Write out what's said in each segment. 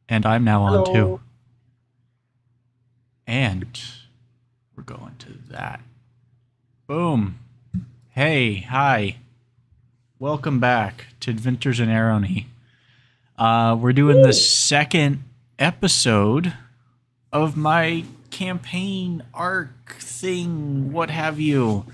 And I'm now on too. Hello. And we're going to that. Boom. Hey, hi. Welcome back to Adventures in Arony. We're doing the Woo. second episode of my campaign arc thing, what have you.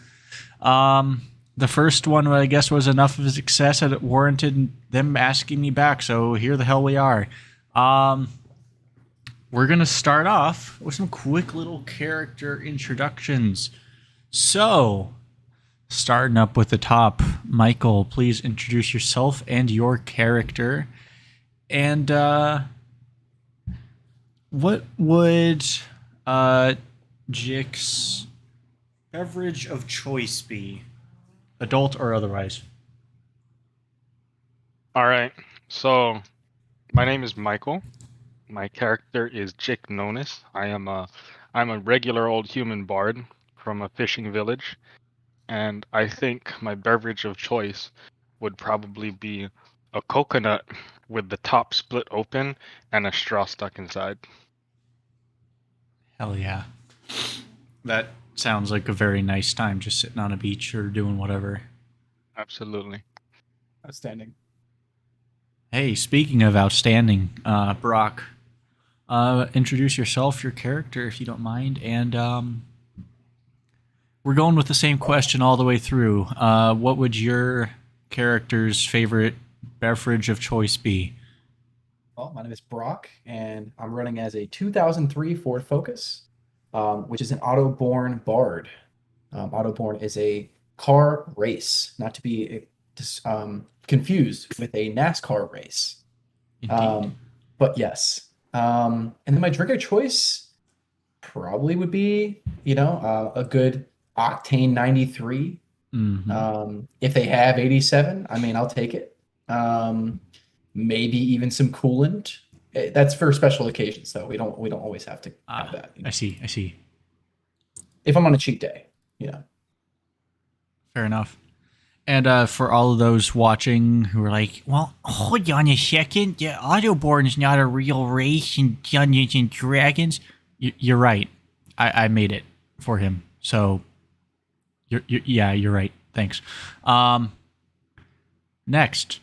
The first one, I guess, was enough of a success that it warranted them asking me back, so here the hell we are. We're going to start off with some quick little character introductions. So, starting up with the top, Michael, please introduce yourself and your character. And what would Jick's beverage of choice be? Adult or otherwise? All right. So, my name is Michael. My character is Jick Nonis. I'm a regular old human bard from a fishing village, and I think my beverage of choice would probably be a coconut with the top split open and a straw stuck inside. Hell yeah. That sounds like a very nice time just sitting on a beach or doing whatever. Absolutely. Outstanding. Hey, speaking of outstanding, Brock, introduce yourself, your character, if you don't mind, and we're going with the same question all the way through. What would your character's favorite beverage of choice be? Well, my name is Brock, and I'm running as a 2003 Ford Focus, which is an auto-born Bard. Auto-born is a car race, not to be confused with a NASCAR race. Indeed. But yes. And then my drink of choice probably would be, a good Octane 93. If they have 87, I mean, I'll take it. Maybe even some coolant. That's for special occasions, though. We don't always have to have that. I see. If I'm on a cheat day, you know. Fair enough. And for all of those watching who are like, well, hold on a second. The Autoborn is not a real race in Dungeons and Dragons. You're right. I made it for him. So, you're right. Thanks. Next.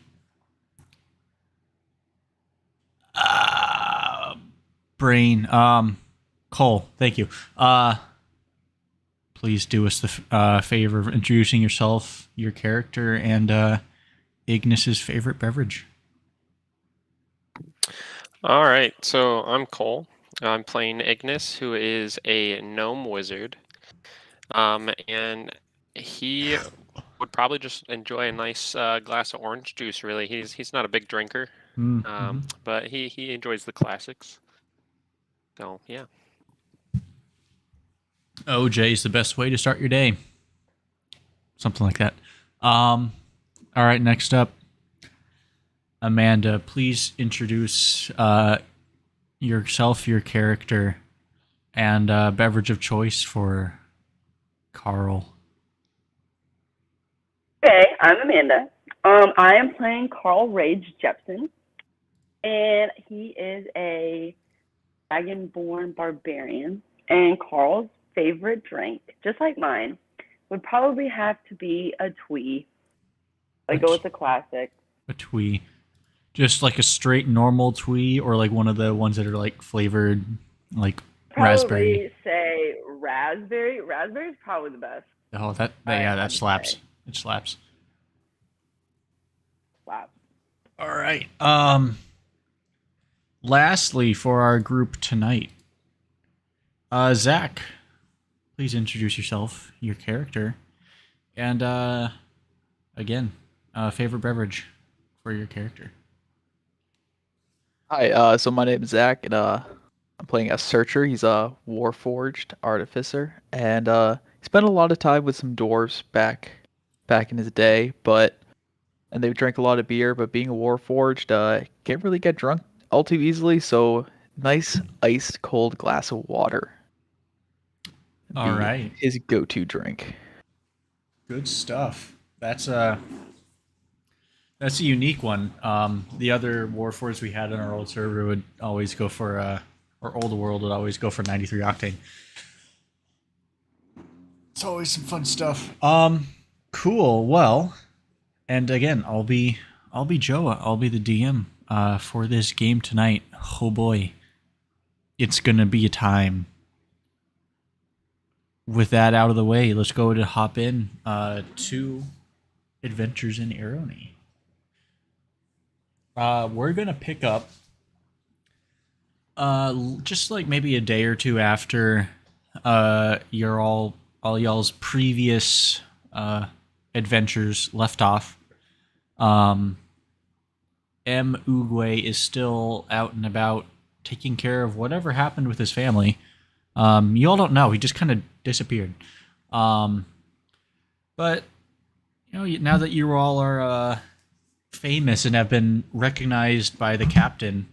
Brain. Cole, thank you. Please do us the favor of introducing yourself, your character, and Ignis's favorite beverage. All right, so I'm Cole. I'm playing Ignis, who is a gnome wizard. And he would probably just enjoy a nice glass of orange juice, really. He's not a big drinker, but he enjoys the classics. So, yeah. OJ is the best way to start your day. Something like that. All right, next up, Amanda, please introduce yourself, your character, and beverage of choice for Carl. Hey, I'm Amanda. I am playing Carl Rage Jepson, and he is a dragonborn barbarian. And Carl's favorite drink, just like mine, would probably have to be a twee. I go with the classic. A twee. Just like a straight normal twee, or like one of the ones that are like flavored, like Probably raspberry. say raspberry. Raspberry is probably the best. Oh, that slaps. It slaps. Wow. All right. Lastly, for our group tonight, Zach, please introduce yourself, your character, and again, favorite beverage for your character. Hi, so my name is Zach, and I'm playing a Searcher. He's a Warforged Artificer, and he spent a lot of time with some dwarves back in his day, and they drank a lot of beer, but being a Warforged, can't really get drunk all too easily, so nice ice cold glass of water. All right. His go-to drink. Good stuff. That's That's a unique one. The other Warforged we had on our old server would always go for, or old world would always go for 93 octane. It's always some fun stuff. Cool. Well, and again, I'll be Joah. I'll be the DM for this game tonight. Oh boy, it's gonna be a time. With that out of the way, let's go to hop in to Adventures in Irony. We're gonna pick up just like maybe a day or two after all y'all's previous adventures left off. M. Uguay is still out and about taking care of whatever happened with his family. You all don't know. He just kind of disappeared. But, you know, now that you all are famous and have been recognized by the captain,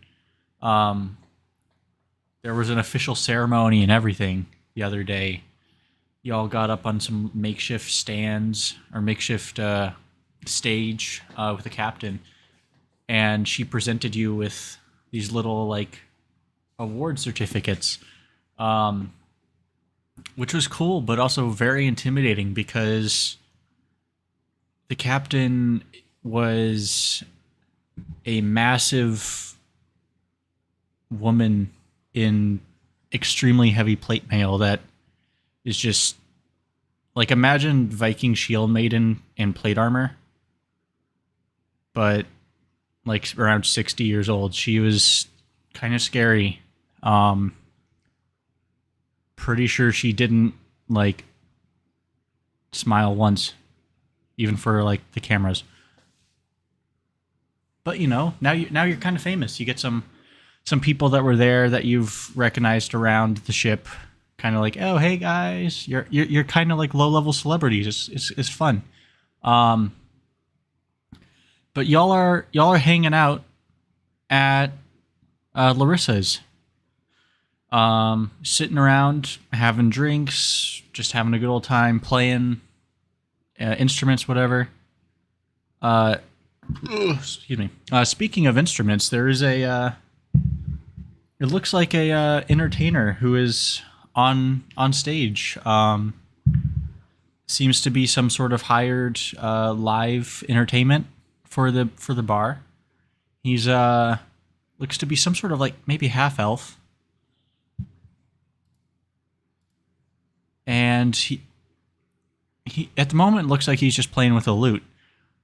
there was an official ceremony and everything the other day. Y'all got up on some makeshift stands or makeshift stage with the captain, and she presented you with these little like award certificates, which was cool, but also very intimidating because the captain was a massive woman in extremely heavy plate mail that is just like, imagine Viking shield maiden in plate armor, but like around 60 years old. She was kind of scary. Pretty sure she didn't like smile once, even for like the cameras. But you know, now you're kind of famous. You get some people that were there that you've recognized around the ship, kind of like, oh hey guys, you're kind of like low level celebrities. It's fun. But y'all are hanging out at Larissa's, sitting around having drinks, just having a good old time, playing instruments, whatever. Excuse me. Speaking of instruments, there is a it looks like a entertainer who is on stage. Seems to be some sort of hired live entertainment for the bar. He's looks to be some sort of like maybe half elf. And he at the moment looks like he's just playing with a lute.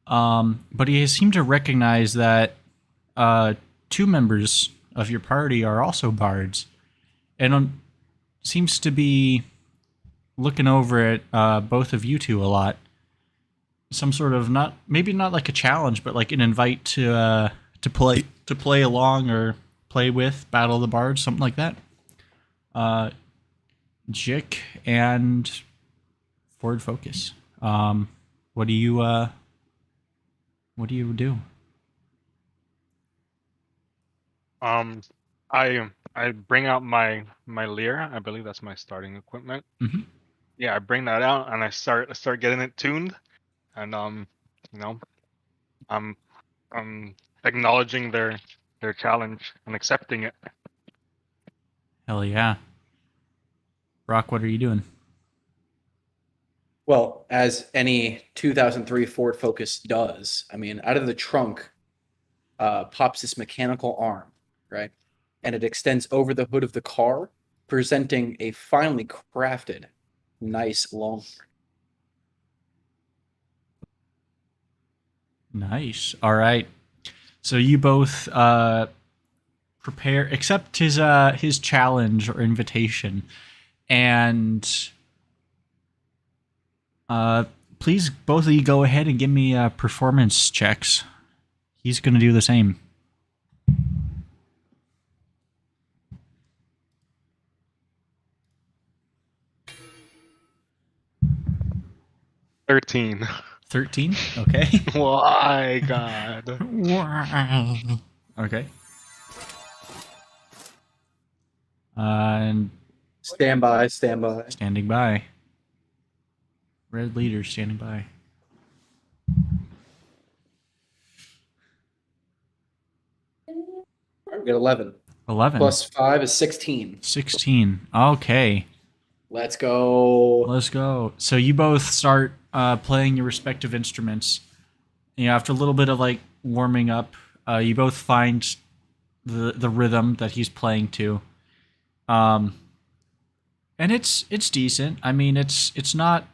But he seemed to recognize that two members of your party are also bards, and seems to be looking over at both of you two a lot. Some sort of maybe not like a challenge, but like an invite to play along or play with Battle of the Bards, something like that. Jick and Forward Focus. What do you do? I bring out my lyre. I believe that's my starting equipment. Mm-hmm. Yeah, I bring that out and I start getting it tuned, and you know, I'm acknowledging their challenge and accepting it. Hell yeah. Brock, what are you doing? Well, as any 2003 Ford Focus does, I mean, out of the trunk pops this mechanical arm, right? And it extends over the hood of the car, presenting a finely crafted, nice long. Nice. All right. So you both prepare, accept his challenge or invitation, and please both of you go ahead and give me performance checks. He's going to do the same. $13. 13. Okay. Why, God? Why? Okay. And Stand by. standing by. Red leader standing by. All right, we got 11. 11. Plus 5 is 16. 16. Okay. Let's go. Let's go. So you both start playing your respective instruments. You know, after a little bit of like warming up, you both find the rhythm that he's playing to. And it's decent. I mean, it's not,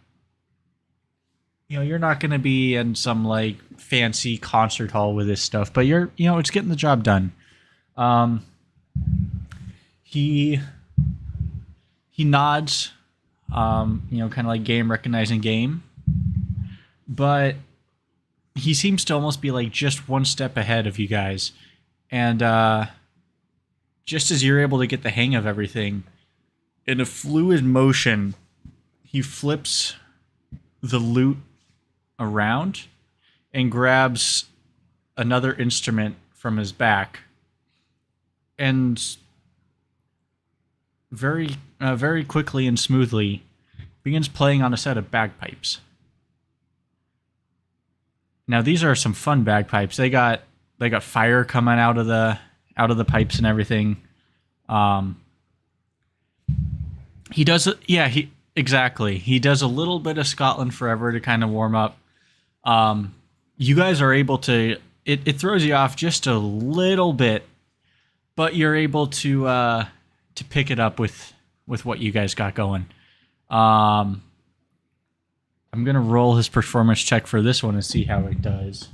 you know, you're not going to be in some like fancy concert hall with this stuff, but it's getting the job done. He nods, kind of like game recognizing game, but he seems to almost be like just one step ahead of you guys. And just as you're able to get the hang of everything, in a fluid motion, he flips the lute around and grabs another instrument from his back and very quickly and smoothly begins playing on a set of bagpipes. Now these are some fun bagpipes. They got fire coming out of the pipes and everything. He does it. Yeah, he does a little bit of Scotland Forever to kind of warm up. You guys are able to. It throws you off just a little bit, but you're able to pick it up with what you guys got going. I'm gonna roll his performance check for this one and see how it does.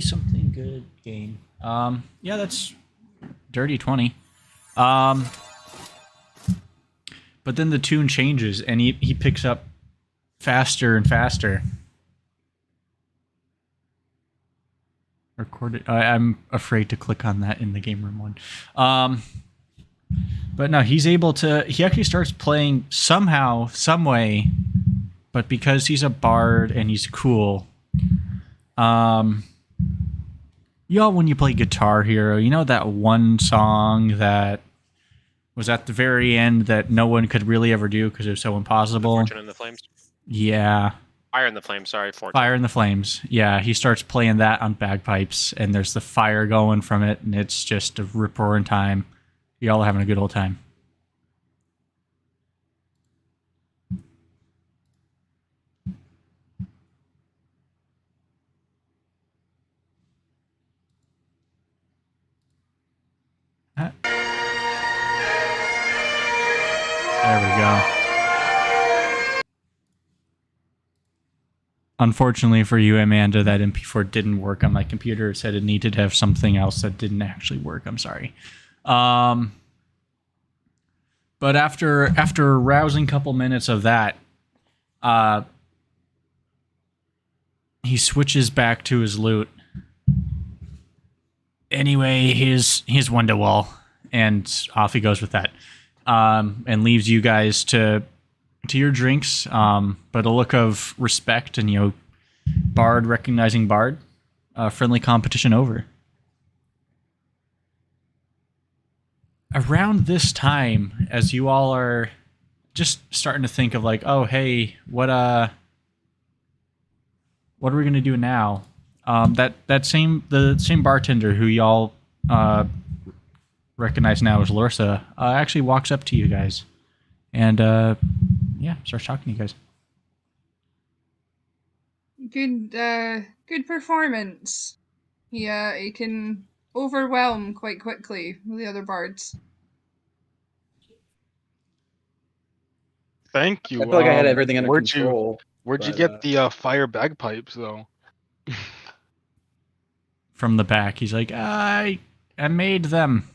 Something good game. Yeah, that's dirty 20. But then the tune changes and he picks up faster and faster. Recorded. I'm afraid to click on that in the game room one. But no, he's able to. He actually starts playing somehow, some way, but because he's a bard and he's cool. Y'all, when you play Guitar Hero, you know that one song that was at the very end that no one could really ever do because it was so impossible? Fortune in the Flames? Yeah. Fire in the Flames, sorry. Fortune. Fire in the Flames. Yeah, he starts playing that on bagpipes, and there's the fire going from it, and it's just a rip-roaring time. Y'all are having a good old time. There we go. Unfortunately for you, Amanda, that MP4 didn't work on my computer. It said it needed to have something else that didn't actually work. I'm sorry. But after a rousing couple minutes of that, he switches back to his lute. Anyway, his Wonderwall, and off he goes with that. And leaves you guys to your drinks, but a look of respect and, Bard recognizing Bard, friendly competition over. Around this time, as you all are just starting to think of like, oh hey, what are we gonna do now? The same bartender who y'all recognize now as Lorsa actually walks up to you guys and starts talking to you guys. Good performance. He can overwhelm quite quickly the other bards. Thank you. I feel like I had everything under control. Where'd you get the fire bagpipes though? From the back, he's like, I made them.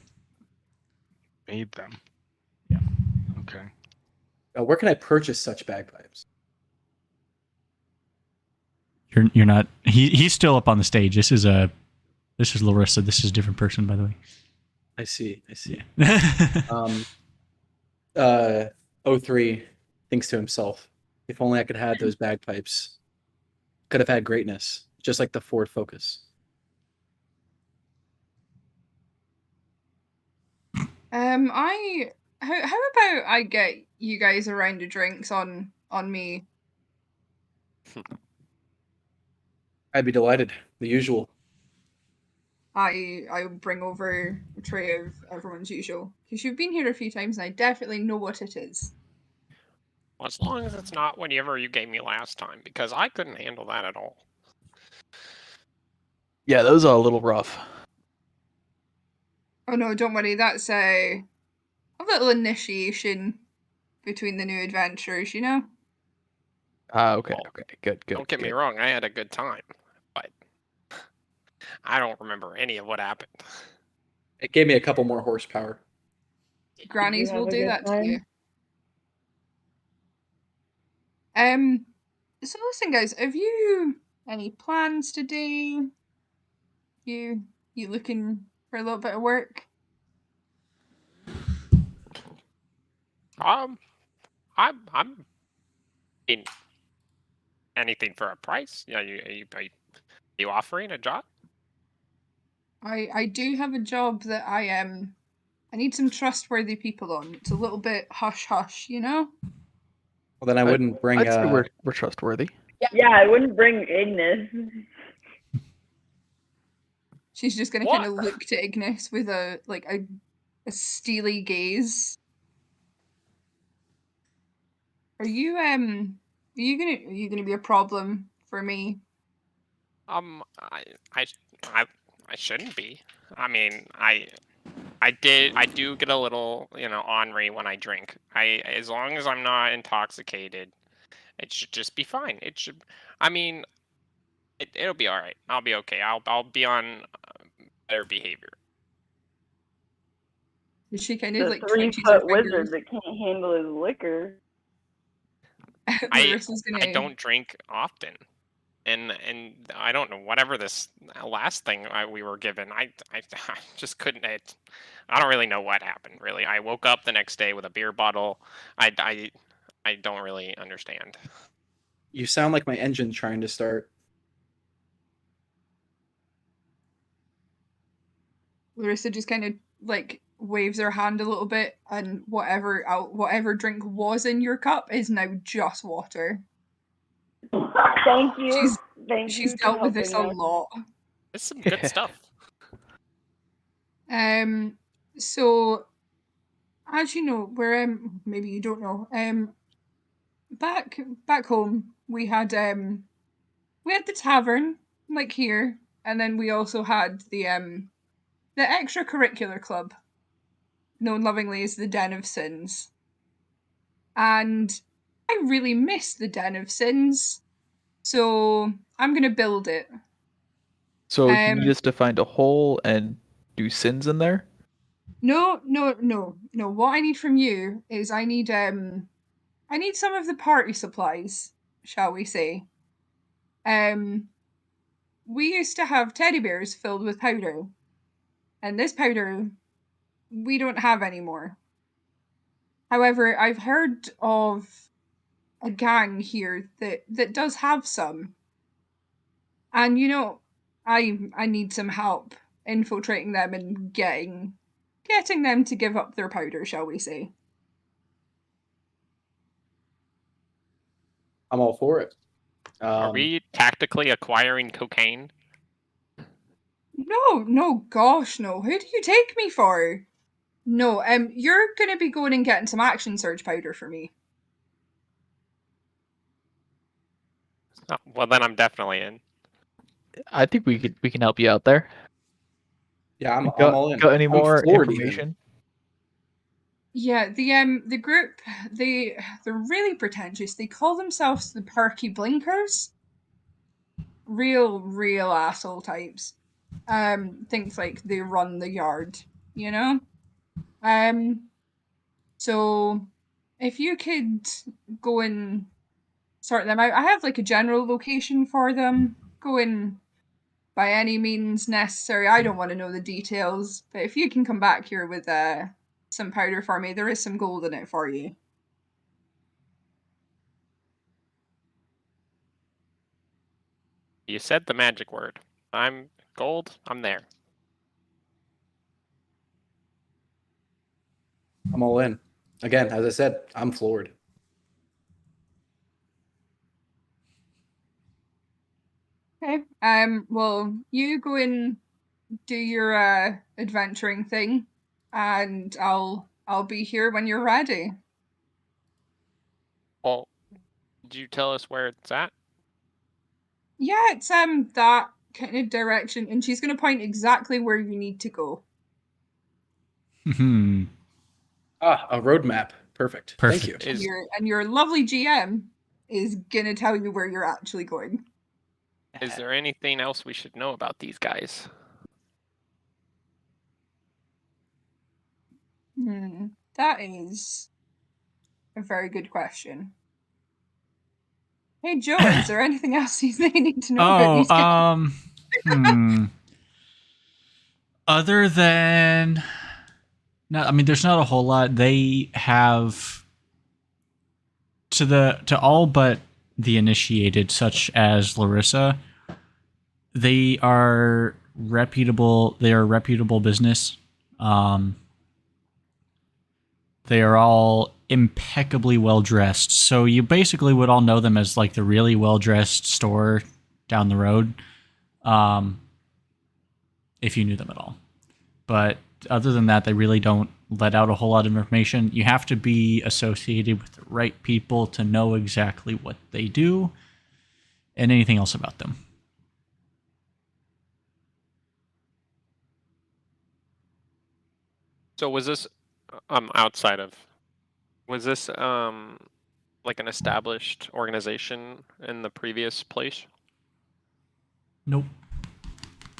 Made them. Yeah. Okay. Where can I purchase such bagpipes? You're not. He's still up on the stage. This is Larissa. This is a different person, by the way. I see. Yeah. 03 thinks to himself, if only I could have those bagpipes. Could have had greatness, just like the Ford Focus. How about I get you guys a round of drinks on me? I'd be delighted. The usual. I bring over a tray of everyone's usual because you've been here a few times and I definitely know what it is. Well, as long as it's not whatever you gave me last time, because I couldn't handle that at all. Yeah, those are a little rough. Oh no, don't worry. That's a little initiation between the new adventurers, you know. Okay, Well, okay, good. Don't get me wrong, I had a good time, but I don't remember any of what happened. It gave me a couple more horsepower. Grannies have will a do good that to time? you. So listen, guys, have you any plans today? You looking for a little bit of work? I'm in anything for a price. Yeah, are you offering a job? I do have a job that I need some trustworthy people on. It's a little bit hush hush, you know? Well, then I wouldn't bring. I'd say we're trustworthy. Yeah, I wouldn't bring Ignis. She's just gonna What? kind of look to Ignis with a steely gaze. Are you gonna be a problem for me? I shouldn't be. I mean, I do get a little, ornery when I drink. As long as I'm not intoxicated, it should just be fine. I mean, it'll be all right. I'll be okay. I'll be on better behavior. She kind of The like twitches her 3-foot fingers. wizard that can't handle his liquor. Larissa's I gonna. don't drink often, and I don't know whatever this last thing we were given. I just couldn't. I don't really know what happened. Really, I woke up the next day with a beer bottle. I don't really understand. You sound like my engine trying to start. Larissa just kind of like waves her hand a little bit, and whatever drink was in your cup is now just water. Thank you. She's for dealt with this a helping us. lot. It's some good stuff. So as you know, we're maybe you don't know, back home we had the tavern like here, and then we also had the extracurricular club, known lovingly as the Den of Sins. And I really miss the Den of Sins, so I'm gonna build it. So you need us to find a hole and do sins in there? No. What I need from you is I need some of the party supplies, shall we say. We used to have teddy bears filled with powder, and this powder we don't have anymore. However, I've heard of a gang here that does have some. And I need some help infiltrating them and getting them to give up their powder, shall we say. I'm all for it. Are we tactically acquiring cocaine? No, gosh, no. Who do you take me for? No, you're gonna be going and getting some action surge powder for me. Oh, well, then I'm definitely in. I think we can help you out there. Yeah, I'm Got, all in. got any I'm more floored even. information? Yeah, the group they're really pretentious. They call themselves the Perky Blinkers. Real asshole types. Thinks like they run the yard, you know? So if you could go and sort them out, I have like a general location for them. Go in by any means necessary. I don't want to know the details, but if you can come back here with some powder for me, there is some gold in it for you. You said the magic word. I'm gold. I'm there. I'm all in. Again, as I said, I'm floored. Okay. Well, you go and do your adventuring thing, and I'll be here when you're ready. Well, did you tell us where it's at? Yeah, it's that kind of direction, and she's gonna point exactly where you need to go. Hmm. A roadmap. Perfect. Thank you. Perfect. And your lovely GM is gonna tell you where you're actually going. Is there anything else we should know about these guys? That is a very good question. Hey, Joe, is there anything else you need to know about these guys? Other than, no, I mean, there's not a whole lot. They have to all but the initiated, such as Larissa. They are reputable. They are a reputable business. They are all impeccably well dressed. So you basically would all know them as like the really well dressed store down the road, if you knew them at all. But other than that, they really don't let out a whole lot of information. You have to be associated with the right people to know exactly what they do and anything else about them. So was this outside of? Was this like an established organization in the previous place? Nope.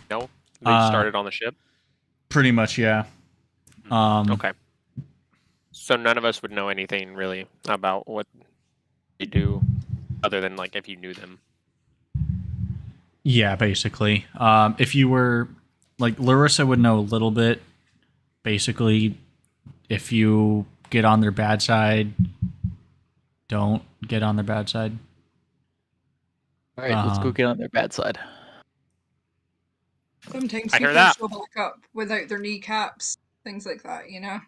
No, they started on the ship. Pretty much, yeah. Okay. So none of us would know anything really about what they do, other than like if you knew them. Yeah, basically. If you were like Larissa would know a little bit. Basically, if you get on their bad side, don't get on their bad side. All right, let's go get on their bad side. Sometimes I hear people that. show back up without their kneecaps, things like that, you know?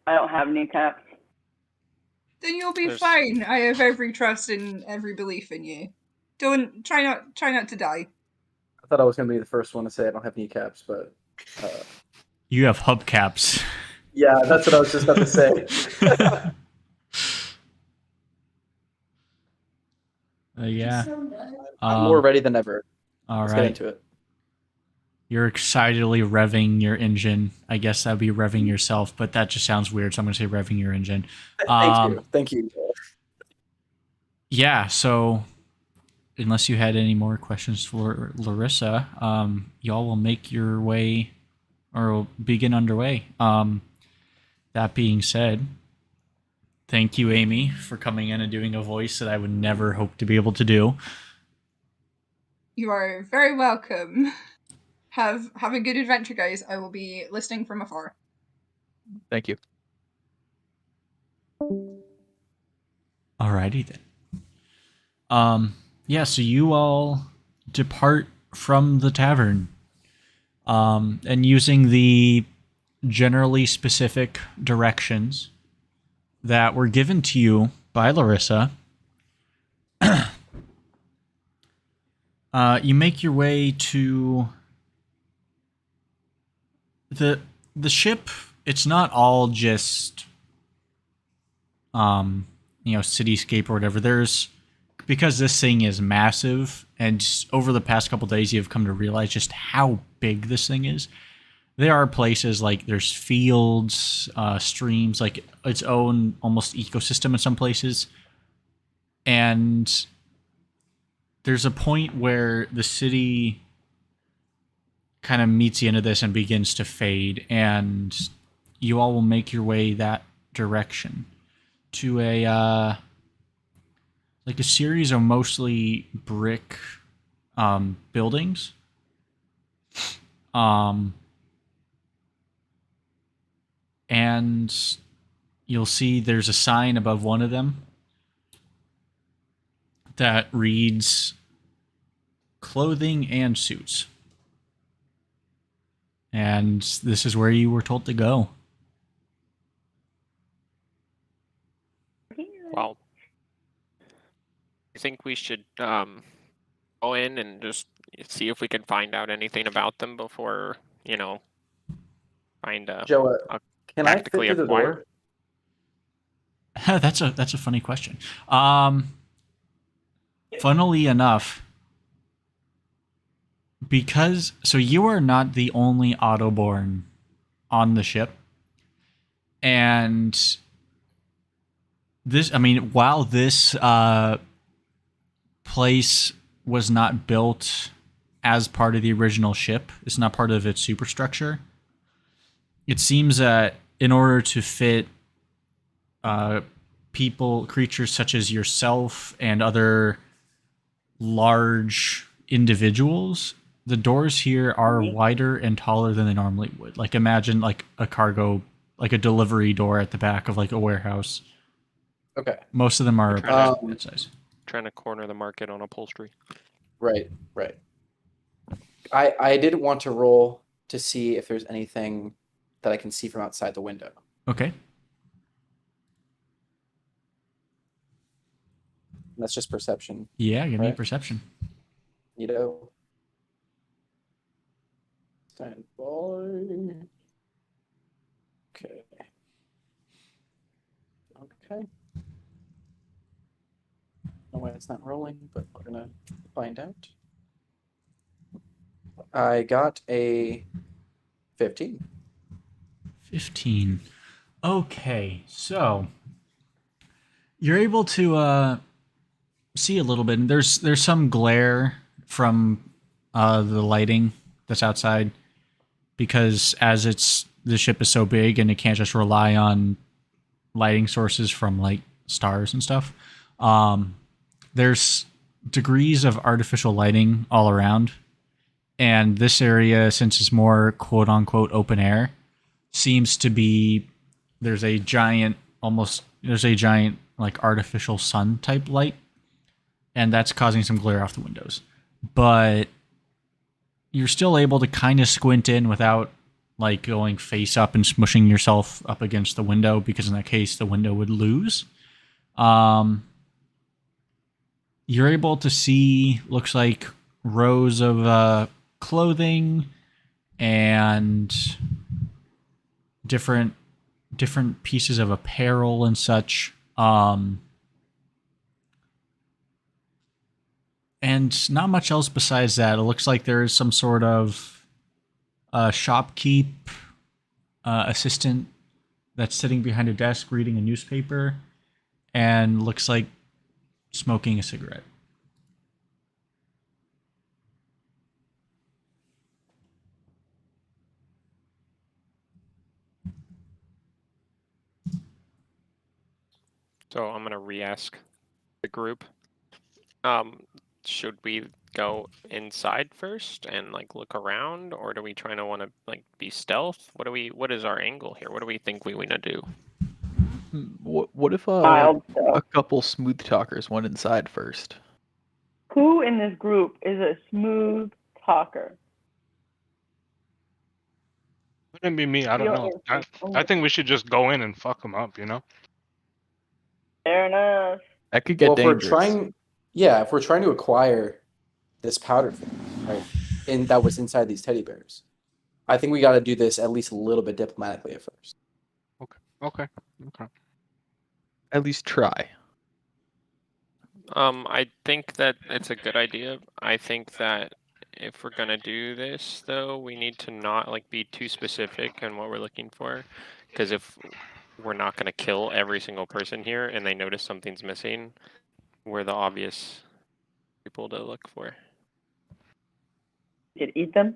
I don't have kneecaps. Then you'll be There's- fine. I have every trust and every belief in you. Don't try not to die. I thought I was going to be the first one to say I don't have kneecaps, but You have hubcaps. yeah, that's what I was just about to say. Yeah. I'm more ready than ever. All Let's right. get into it. You're excitedly revving your engine. I guess that'd be revving yourself, but that just sounds weird, so I'm going to say revving your engine. Thank you. Yeah, so unless you had any more questions for Larissa, y'all will make your way or begin underway. That being said, thank you, Amy, for coming in and doing a voice that I would never hope to be able to do. You are very welcome. Have a good adventure, guys. I will be listening from afar. Thank you. Alrighty then. Yeah, so you all depart from the tavern. And using the generally specific directions that were given to you by Larissa, you make your way to the ship. It's not all just cityscape or whatever. There's, because this thing is massive, and just over the past couple days you've come to realize just how big this thing is. There are places like there's fields, streams, like its own almost ecosystem in some places. And there's a point where the city kind of meets the end of this and begins to fade, and you all will make your way that direction to a series of mostly brick buildings. And you'll see there's a sign above one of them that reads clothing and suits. And this is where you were told to go. Well, think we should go in and just see if we can find out anything about them before, find Joah, can I fit tactically through the acquire? door? That's a funny question. Funnily enough, because so you are not the only Autoborn on the ship, and this, I mean, while this place was not built as part of the original ship, it's not part of its superstructure. It seems that in order to fit creatures such as yourself and other large individuals, the doors here are wider and taller than they normally would. Like imagine like a cargo, like a delivery door at the back of like a warehouse. Okay. Most of them are that size. Trying to corner the market on upholstery. Right. I did want to roll to see if there's anything that I can see from outside the window. Okay. That's just perception. Yeah, give me a Right. perception. Stand by. Okay. No way it's not rolling, but we're gonna find out. I got a 15. 15. Okay, so you're able to see a little bit. And there's some glare from the lighting that's outside because as the ship is so big and it can't just rely on lighting sources from like stars and stuff. There's degrees of artificial lighting all around, and this area, since it's more quote unquote open air, seems to be there's a giant like artificial sun type light, and that's causing some glare off the windows. But you're still able to kind of squint in without like going face up and smushing yourself up against the window, because in that case the window would lose. You're able to see, looks like, rows of clothing and different pieces of apparel and such. And not much else besides that. It looks like there is some sort of shopkeep assistant that's sitting behind a desk reading a newspaper and looks like smoking a cigarette. So I'm gonna re-ask the group. Should we go inside first and like look around, or do we try to want to like be stealth? What is our angle here? What do we think we want to do? What if Wild a stuff. couple smooth talkers went inside first? Who in this group is a smooth talker? Wouldn't be me. I don't Your know. answer. I think we should just go in and fuck them up. Fair enough. That could get Well, dangerous. if we're trying to acquire this powder thing, right, and that was inside these teddy bears, I think we got to do this at least a little bit diplomatically at first. Okay. At least try. I think that it's a good idea. I think that if we're gonna do this, though, we need to not like be too specific in what we're looking for, because if we're not gonna kill every single person here and they notice something's missing, we're the obvious people to look for. You could eat them.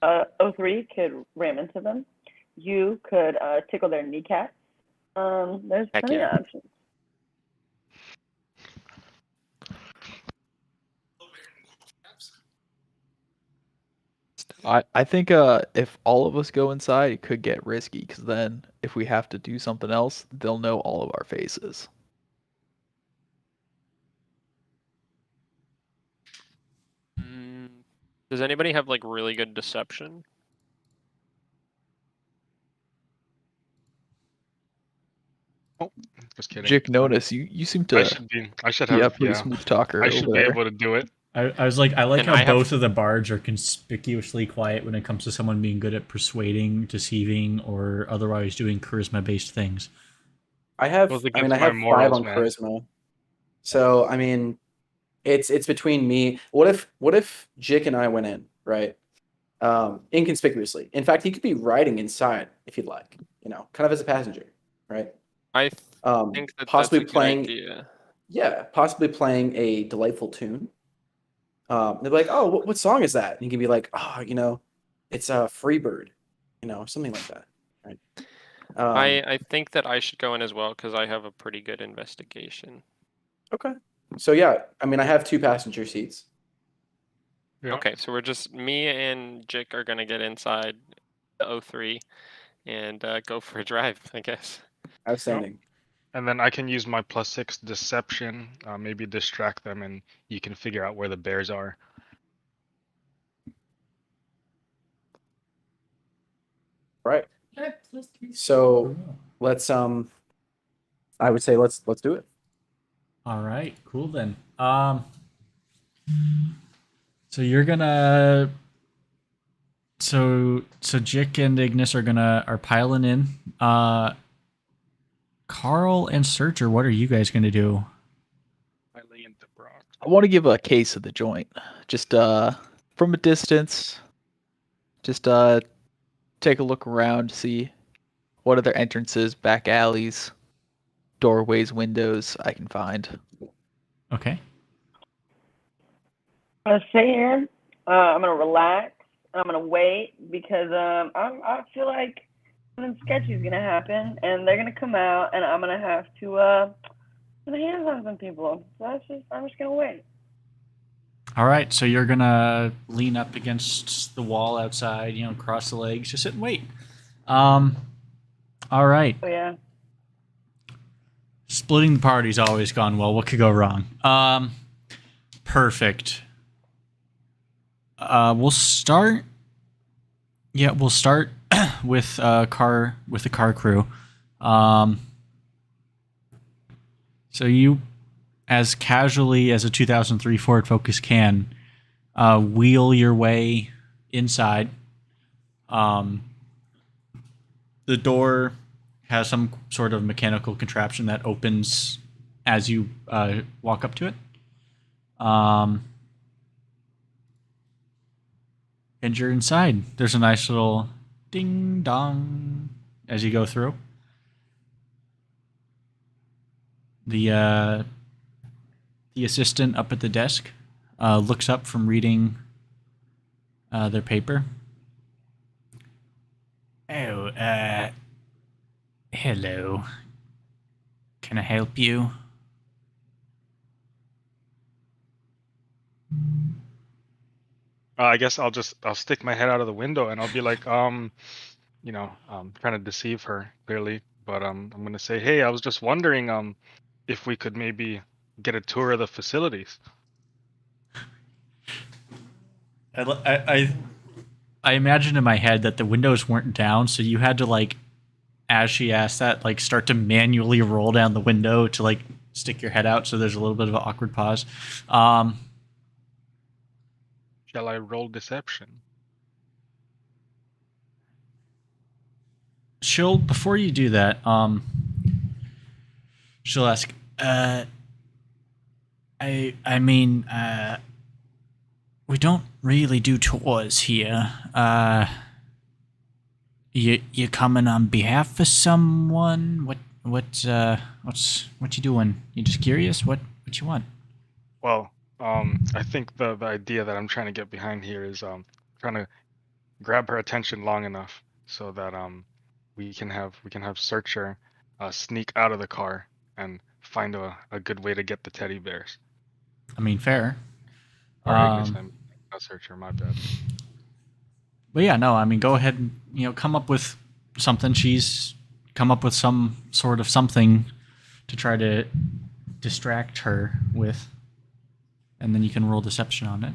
03 could ram into them. You could tickle their kneecaps. There's Heck plenty yeah. of options. I think if all of us go inside, it could get risky because then if we have to do something else, they'll know all of our faces. Does anybody have like really good deception? Oh, just kidding. Jake, notice you seem I to should be. I should be a have. pretty Yeah. smooth talker I over should be there. able to do it. I was like, I like And how I have- both of the bards are conspicuously quiet when it comes to someone being good at persuading, deceiving, or otherwise doing charisma-based things. I have Goes I against mean I my have 5 morals, on man. charisma. So I mean it's between me. What if Jick and I went in, right? Inconspicuously. In fact, he could be riding inside if he'd like, kind of as a passenger, right? I think that Possibly that's a playing good idea. Yeah, possibly playing a delightful tune. They'd be like, "Oh, what song is that?" And you can be like, "Oh, it's a Freebird," something like that, right? I think that I should go in as well because I have a pretty good investigation. Okay. So yeah, I mean, I have 2 passenger seats. Yeah. Okay, so we're just me and Jake are gonna get inside the O3 and go for a drive, I guess. Outstanding. And then I can use my +6 deception, maybe distract them, and you can figure out where the bears are. Right. So let's I would say let's do it. All right, cool then. So you're gonna, so Jick and Ignis are piling in. Carl and Searcher, what are you guys gonna do? I lay into Brock. I want to give a case of the joint, just from a distance. Just take a look around, see what other entrances, back alleys, doorways, windows I can find. Okay. I'm gonna sit here. I'm gonna relax. I'm gonna wait because I feel like something sketchy is gonna happen, and they're gonna come out, and I'm gonna have to put hands on some people. So I'm just gonna wait. All right, so you're gonna lean up against the wall outside, cross the legs, just sit and wait. All right. So yeah. Splitting the party's always gone well. What could go wrong? Perfect. We'll start. Yeah, we'll start with the car crew. So you, as casually as a 2003 Ford Focus can, wheel your way inside. The door has some sort of mechanical contraption that opens as you walk up to it. And you're inside. There's a nice little ding dong as you go through. The assistant up at the desk looks up from reading their paper. Oh, hello. Can I help you? I guess I'll stick my head out of the window and I'll be like, trying to deceive her clearly, but I'm gonna say, hey, I was just wondering, if we could maybe get a tour of the facilities. I imagine in my head that the windows weren't down, so you had to as she asked that, start to manually roll down the window to stick your head out. So there's a little bit of an awkward pause. Shall I roll deception? Before you do that, she'll ask, we don't really do tours here. You coming on behalf of someone? What you doing? You just curious? What you want? Well, I think the idea that I'm trying to get behind here is trying to grab her attention long enough so that we can have Searcher sneak out of the car and find a good way to get the teddy bears. I mean, fair. Or Ignis, I'm not Searcher, my bad. But yeah, no, I mean, go ahead and come up with something. She's come up with some sort of something to try to distract her with, and then you can roll deception on it.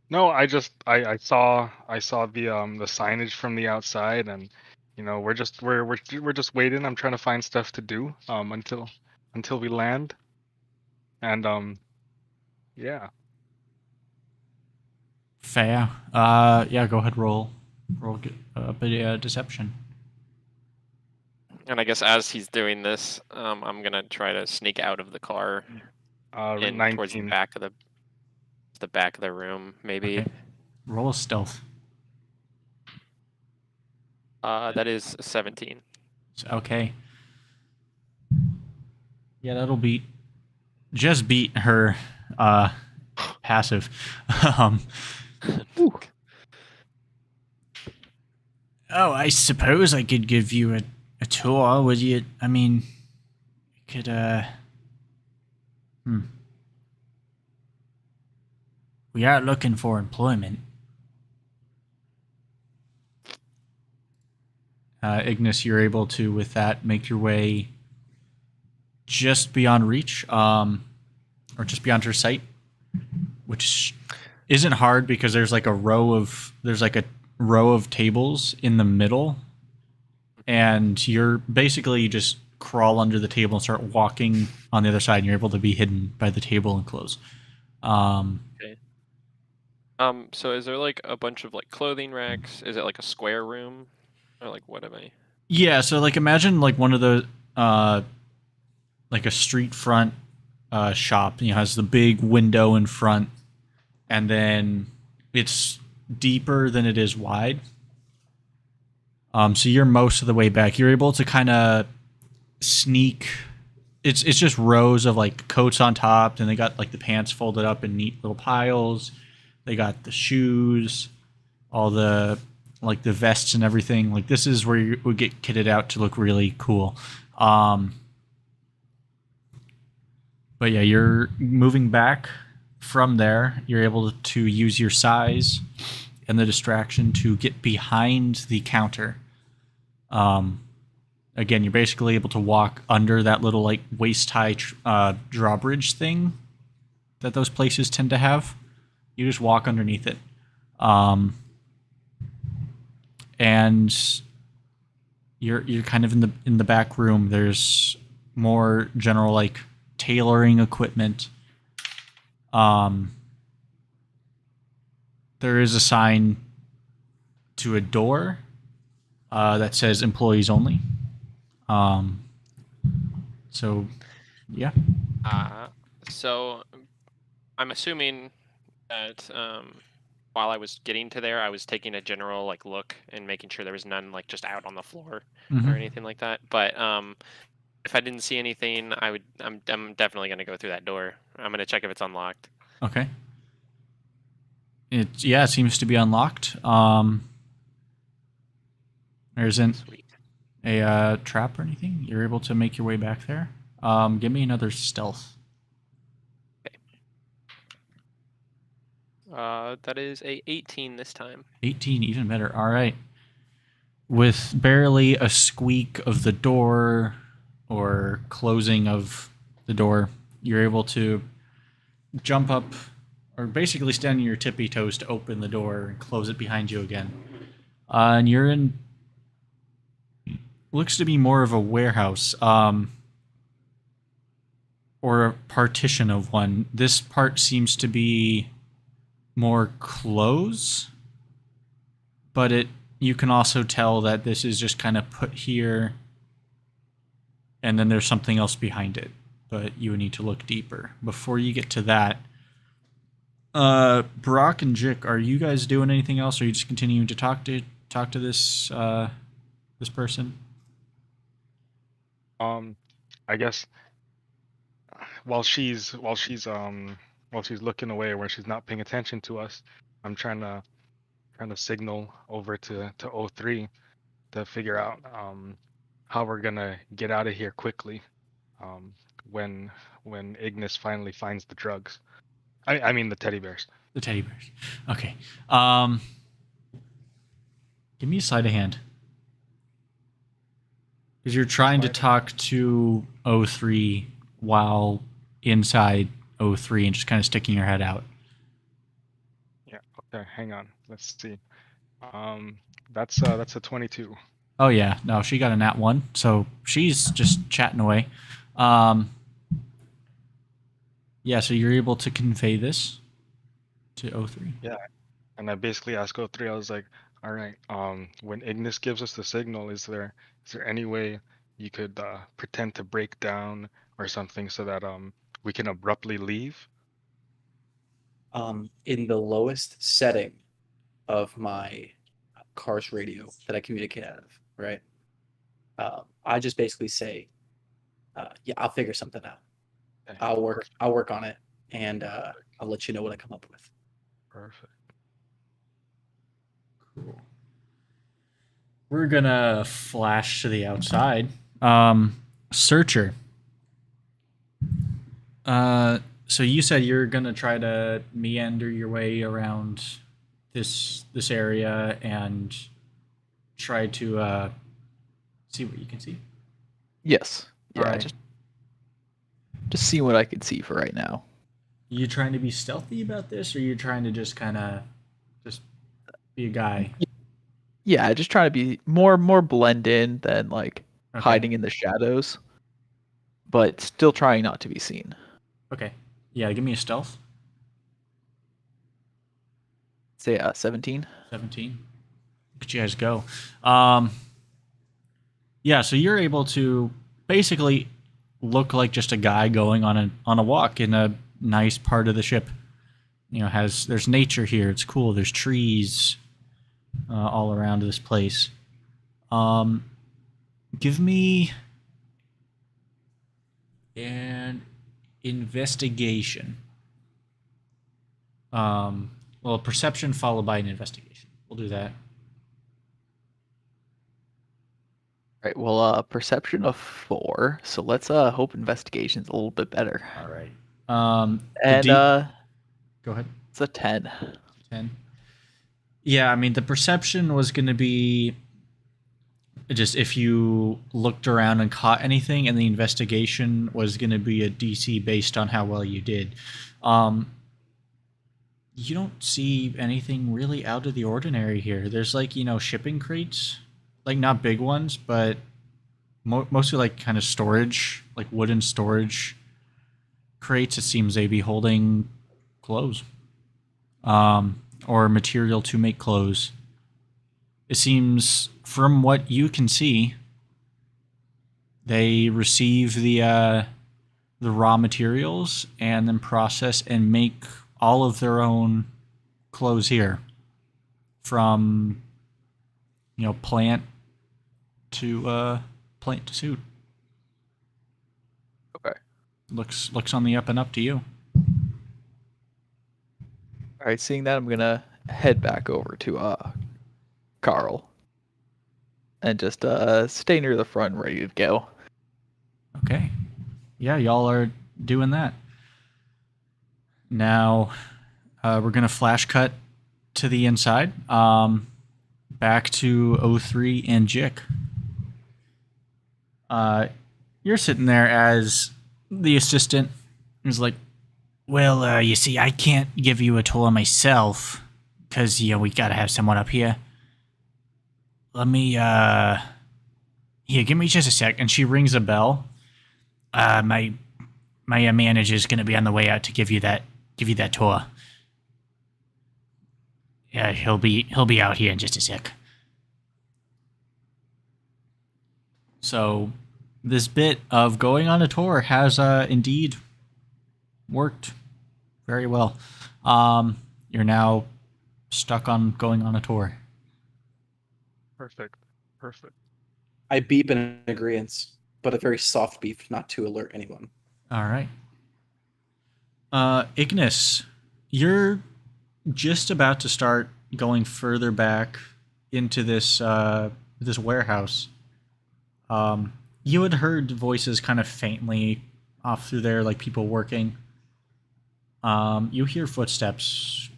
No, I saw the signage from the outside, and we're just waiting. I'm trying to find stuff to do until we land, and yeah. Fair. Yeah, go ahead, roll a bit of deception. And I guess as he's doing this, I'm gonna try to sneak out of the car and 19. towards the back of the room, maybe. Okay. Roll a stealth. That is 17. Okay. Yeah, that'll just beat her passive. Oh, I suppose I could give you a tour. Would you? I mean, you could. We are looking for employment. Ignis, you're able to, with that, make your way just beyond reach, or just beyond her sight, which isn't hard because there's like a row of tables in the middle, and you're basically just crawl under the table and start walking on the other side, and you're able to be hidden by the table and close. Okay. So is there like a bunch of like clothing racks? Is it like a square room, or like what am I? Yeah, so like imagine like one of the like a street front shop. Has the big window in front, and then it's deeper than it is wide. So you're most of the way back. You're able to kind of sneak. It's just rows of like coats on top, and they got like the pants folded up in neat little piles. They got the shoes, all the like the vests and everything. Like this is where you would get kitted out to look really cool. But yeah, you're moving back from there. You're able to use your size and the distraction to get behind the counter. Again, you're basically able to walk under that little like waist-high drawbridge thing that those places tend to have. You just walk underneath it. And you're kind of in the back room. There's more general like tailoring equipment. There is a sign to a door that says employees only. So yeah. So I'm assuming that while I was getting to there, I was taking a general like look and making sure there was none like just out on the floor or anything like that. But if I didn't see anything, I'm definitely gonna go through that door. I'm gonna check if it's unlocked. Okay. It seems to be unlocked. There isn't Sweet. a trap or anything. You're able to make your way back there. Give me another stealth. That is a 18 this time. 18, even better. All right. With barely a squeak of the door or closing of the door, you're able to jump up or basically stand on your tippy toes to open the door and close it behind you again. And you're in looks to be more of a warehouse or a partition of one. This part seems to be more clothes, but you can also tell that this is just kind of put here and then there's something else behind it, but you would need to look deeper. Before you get to that, Brock and Jick, are you guys doing anything else, or are you just continuing to talk to this this person? I guess while she's looking away, where she's not paying attention to us, I'm trying to signal over to O3 to figure out how we're gonna get out of here quickly when Ignis finally finds the drugs. I mean the teddy bears. The teddy bears. Okay. Give me a sleight of hand. Because you're trying to talk to O3 while inside O3 and just kind of sticking your head out. Yeah. Okay. Hang on. Let's see. That's a 22. Oh yeah, no, she got a nat 1, so she's just chatting away. Yeah, so you're able to convey this to O3. Yeah. And I basically asked O3, I was like, all right, when Ignis gives us the signal, is there any way you could pretend to break down or something so that we can abruptly leave? In the lowest setting of my car's radio that I communicate out of, right? I just basically say, yeah, I'll figure something out. Okay, I'll work on it, and I'll let you know what I come up with. perfect. Cool. We're gonna flash to the outside. Searcher. So you said you're gonna try to meander your way around this area and try to see what you can see. Yes. Yeah. Alright. Just see what I can see for right now. You trying to be stealthy about this, or you trying to just kind of just be a guy? Yeah, just trying to be more blend in than like Okay. hiding in the shadows, but still trying not to be seen. Okay. Yeah, give me a stealth. Say 17. 17. Look at you guys go. Yeah, so you're able to basically look like just a guy going on a walk in a nice part of the ship. You know, there's nature here. It's cool. There's trees all around this place. Give me an investigation. Well, perception followed by an investigation. We'll do that. Right. Well, perception of 4. So let's hope investigation's a little bit better. All right. And go ahead. it's a 10. 10. Yeah, I mean the perception was going to be just if you looked around and caught anything, and the investigation was going to be a DC based on how well you did. You don't see anything really out of the ordinary here. There's like, shipping crates, like not big ones, but mostly like kind of storage, like wooden storage crates. It seems they'd be holding clothes, or material to make clothes. It seems, from what you can see, they receive the raw materials and then process and make all of their own clothes here, from plant to suit. Okay. Looks on the up and up to you. All right. Seeing that, I'm gonna head back over to Carl and just stay near the front, ready to go. Okay. Yeah, y'all are doing that. Now, we're going to flash cut to the inside. Back to O3 and Jick. You're sitting there as the assistant is like, well, you see, I can't give you a tour myself because, we got to have someone up here. Let me, here, give me just a sec. And she rings a bell. My manager's going to be on the way out to give you that tour. Yeah, he'll be out here in just a sec. So, this bit of going on a tour has indeed worked very well. You're now stuck on going on a tour. Perfect. I beep in agreement, but a very soft beep, not to alert anyone. All right. Ignis, you're just about to start going further back into this warehouse. You had heard voices kind of faintly off through there, like people working. You hear footsteps.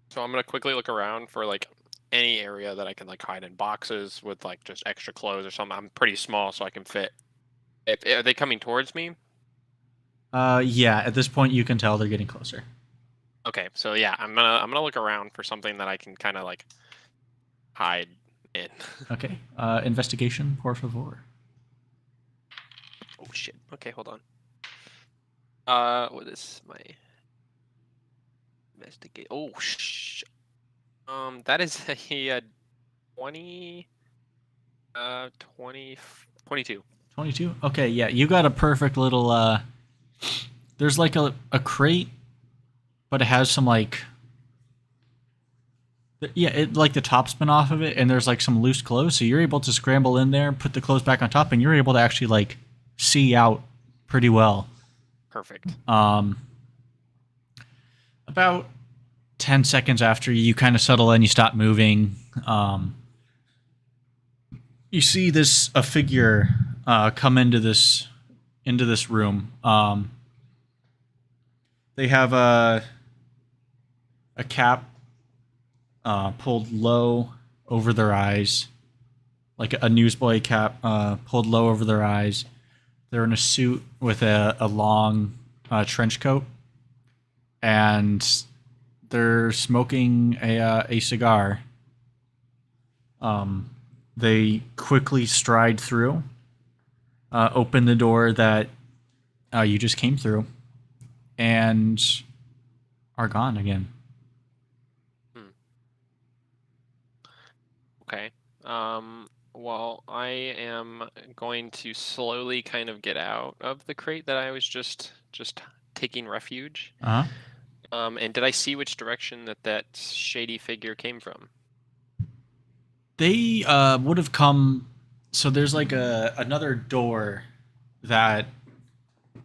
So I'm gonna quickly look around for like any area that I can like hide in boxes with like just extra clothes or something. I'm pretty small, so I can fit. Are they coming towards me? Yeah. At this point, you can tell they're getting closer. Okay, so yeah, I'm gonna look around for something that I can kind of like hide in. Okay. Investigation, por favor. Oh shit. Okay, hold on. What is my investigate? Oh that is a 20, 22. 22. Okay, yeah, you got a perfect little. There's like a crate, but it has some like. Yeah, it like the top's been off of it, and there's like some loose clothes, so you're able to scramble in there, put the clothes back on top, and you're able to actually like see out pretty well. Perfect. About 10 seconds after you kind of settle in, you stop moving. You see a figure come into this room. They have a cap pulled low over their eyes, like a newsboy cap pulled low over their eyes. They're in a suit with a long trench coat, and they're smoking a cigar. They quickly stride through, open the door that you just came through, and are gone again. Okay. Well, I am going to slowly kind of get out of the crate that I was just taking refuge. Uh-huh. And did I see which direction that shady figure came from? They would have come. So there's like another door that,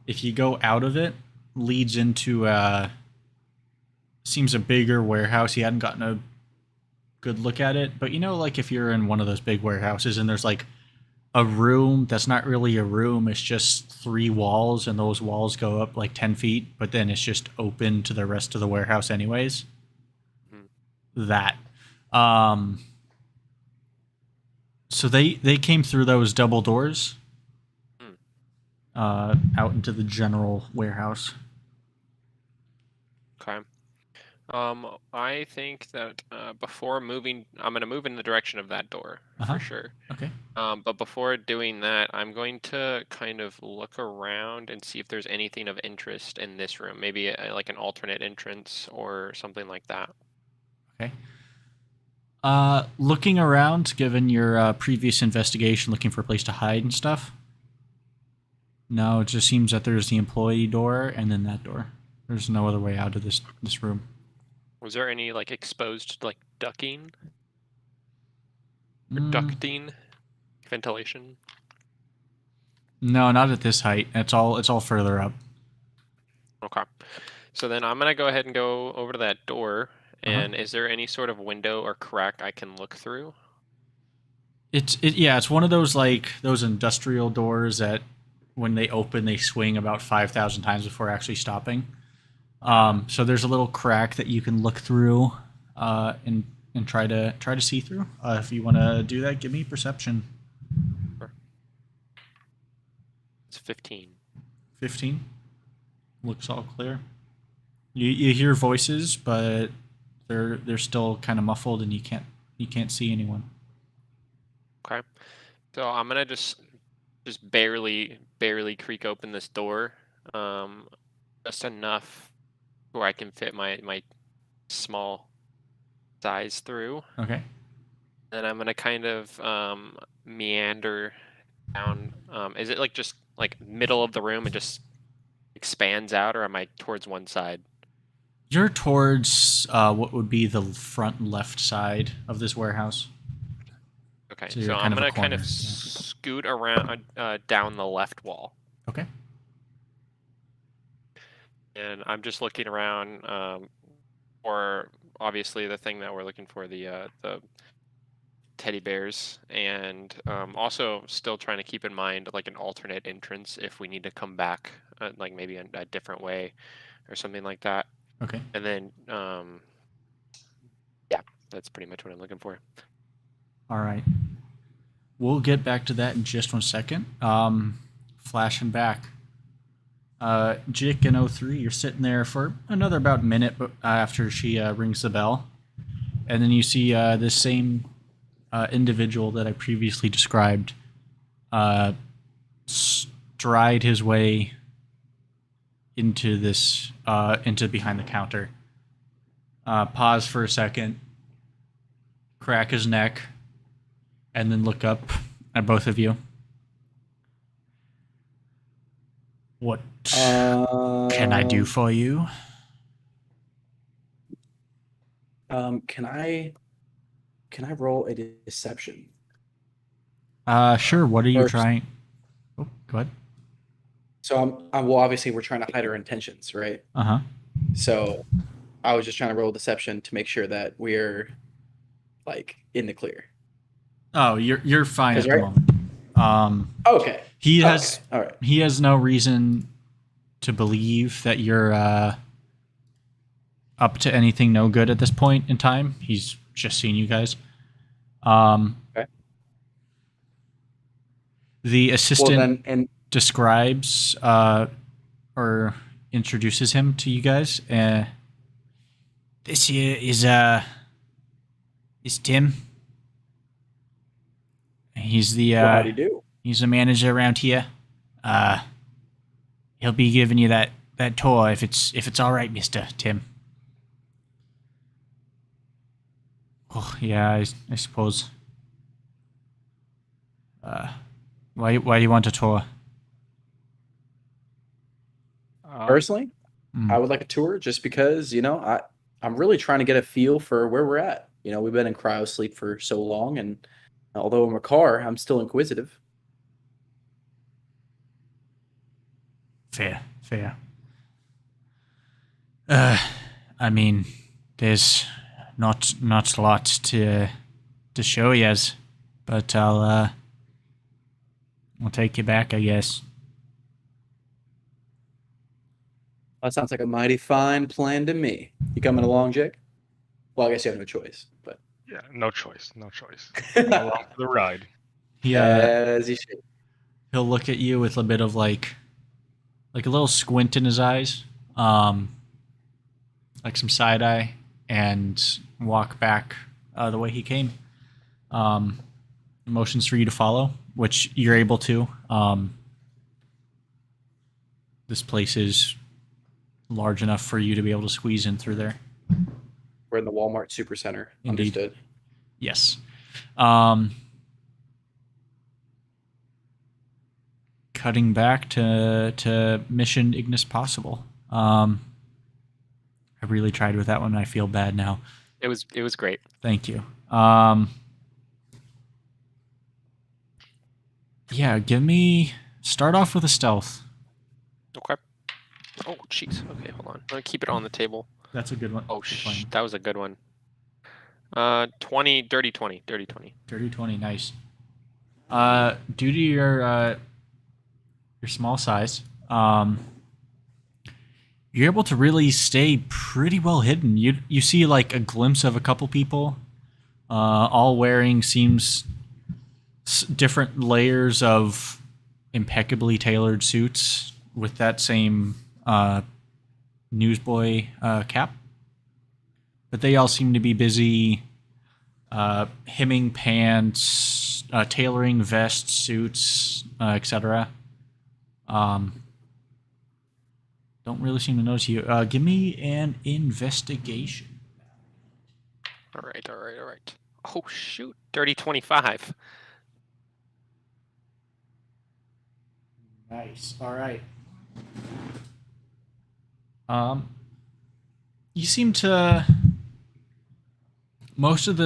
if you go out of it, leads into seems a bigger warehouse. You hadn't gotten a good look at it, but you know, like if you're in one of those big warehouses and there's like a room that's not really a room, it's just 3 walls, and those walls go up like 10 feet, but then it's just open to the rest of the warehouse anyways. That. So they came through those double doors out into the general warehouse. Okay. I think that before moving, I'm going to move in the direction of that door for sure. Okay. But before doing that, I'm going to kind of look around and see if there's anything of interest in this room. Maybe like an alternate entrance or something like that. Okay. Looking around, given your previous investigation, looking for a place to hide and stuff. No, it just seems that there's the employee door and then that door. There's no other way out of this room. Was there any like exposed like ducking? Or ducting? Ventilation? No, not at this height. It's all further up. Okay. So then I'm gonna go ahead and go over to that door. And is there any sort of window or crack I can look through? It's one of those like those industrial doors that when they open they swing about 5,000 times before actually stopping. So there's a little crack that you can look through and try to see through. If you want to do that, give me perception. Sure. It's 15. 15. Looks all clear. You hear voices, but they're still kind of muffled, and you can't see anyone. Okay. So I'm gonna just barely creak open this door, just enough where I can fit my small size through. Okay. Then I'm gonna kind of meander down. Is it like just like middle of the room and just expands out, or am I towards one side? You're towards what would be the front left side of this warehouse. Okay, So so you're I'm kind of a gonna kind of corner, yeah. scoot around down the left wall, Okay. and I'm just looking around for obviously the thing that we're looking for, the teddy bears, and also still trying to keep in mind like an alternate entrance if we need to come back, like maybe a different way or something like that. Okay. And then yeah, that's pretty much what I'm looking for. All right. We'll get back to that in just 1 second. Flashing back. Jick and O3, you're sitting there for another about minute after she rings the bell. And then you see this same individual that I previously described stride his way into this, into behind the counter. Pause for a second, crack his neck, and then look up at both of you. What can I do for you? Can I roll a deception? Sure. What are you First. trying? Oh, go ahead. So well, obviously we're trying to hide our intentions, right? Uh-huh. So I was just trying to roll deception to make sure that we're like in the clear. Oh, you're fine at the Right? moment. Okay. He has Okay. All right. he has no reason to believe that you're up to anything no good at this point in time. He's just seen you guys. Okay. The assistant Well, then, describes or introduces him to you guys. This here is Tim. He's the well, how do you do? he's the manager around here. He'll be giving you that tour if it's all right, Mister Tim. Oh yeah, I suppose. Why do you want a tour? Personally, I would like a tour just because, I'm really trying to get a feel for where we're at. We've been in cryo sleep for so long, and although I'm a car, I'm still inquisitive. Fair. I mean, there's not a lot to show yous, but I'll take you back, I guess. That sounds like a mighty fine plan to me. You coming along, Jake? Well, I guess you have no choice, but Yeah, no choice. Come along for the ride. as you should. He'll look at you with a bit of like a little squint in his eyes, like some side eye, and walk back the way he came. Motions for you to follow, which you're able to. This place is large enough for you to be able to squeeze in through there. We're in the Walmart Supercenter. Indeed. Understood. Yes. Cutting back to Mission Ignis Possible. I really tried with that one. I feel bad now. It was great. Thank you. Yeah, start off with a stealth. Okay. Oh, jeez. Okay, hold on. I'm gonna keep it on the table. That's a good one. Oh, that was a good one. 20, dirty 20, dirty 20. Dirty 20, nice. Due to your small size, you're able to really stay pretty well hidden. You see like a glimpse of a couple people, all wearing different layers of impeccably tailored suits with that same newsboy cap. But they all seem to be busy hemming pants, tailoring vests, suits, etc. Don't really seem to notice you. Give me an investigation. All right. Oh, shoot. Dirty 25. Nice. All right. You seem to most of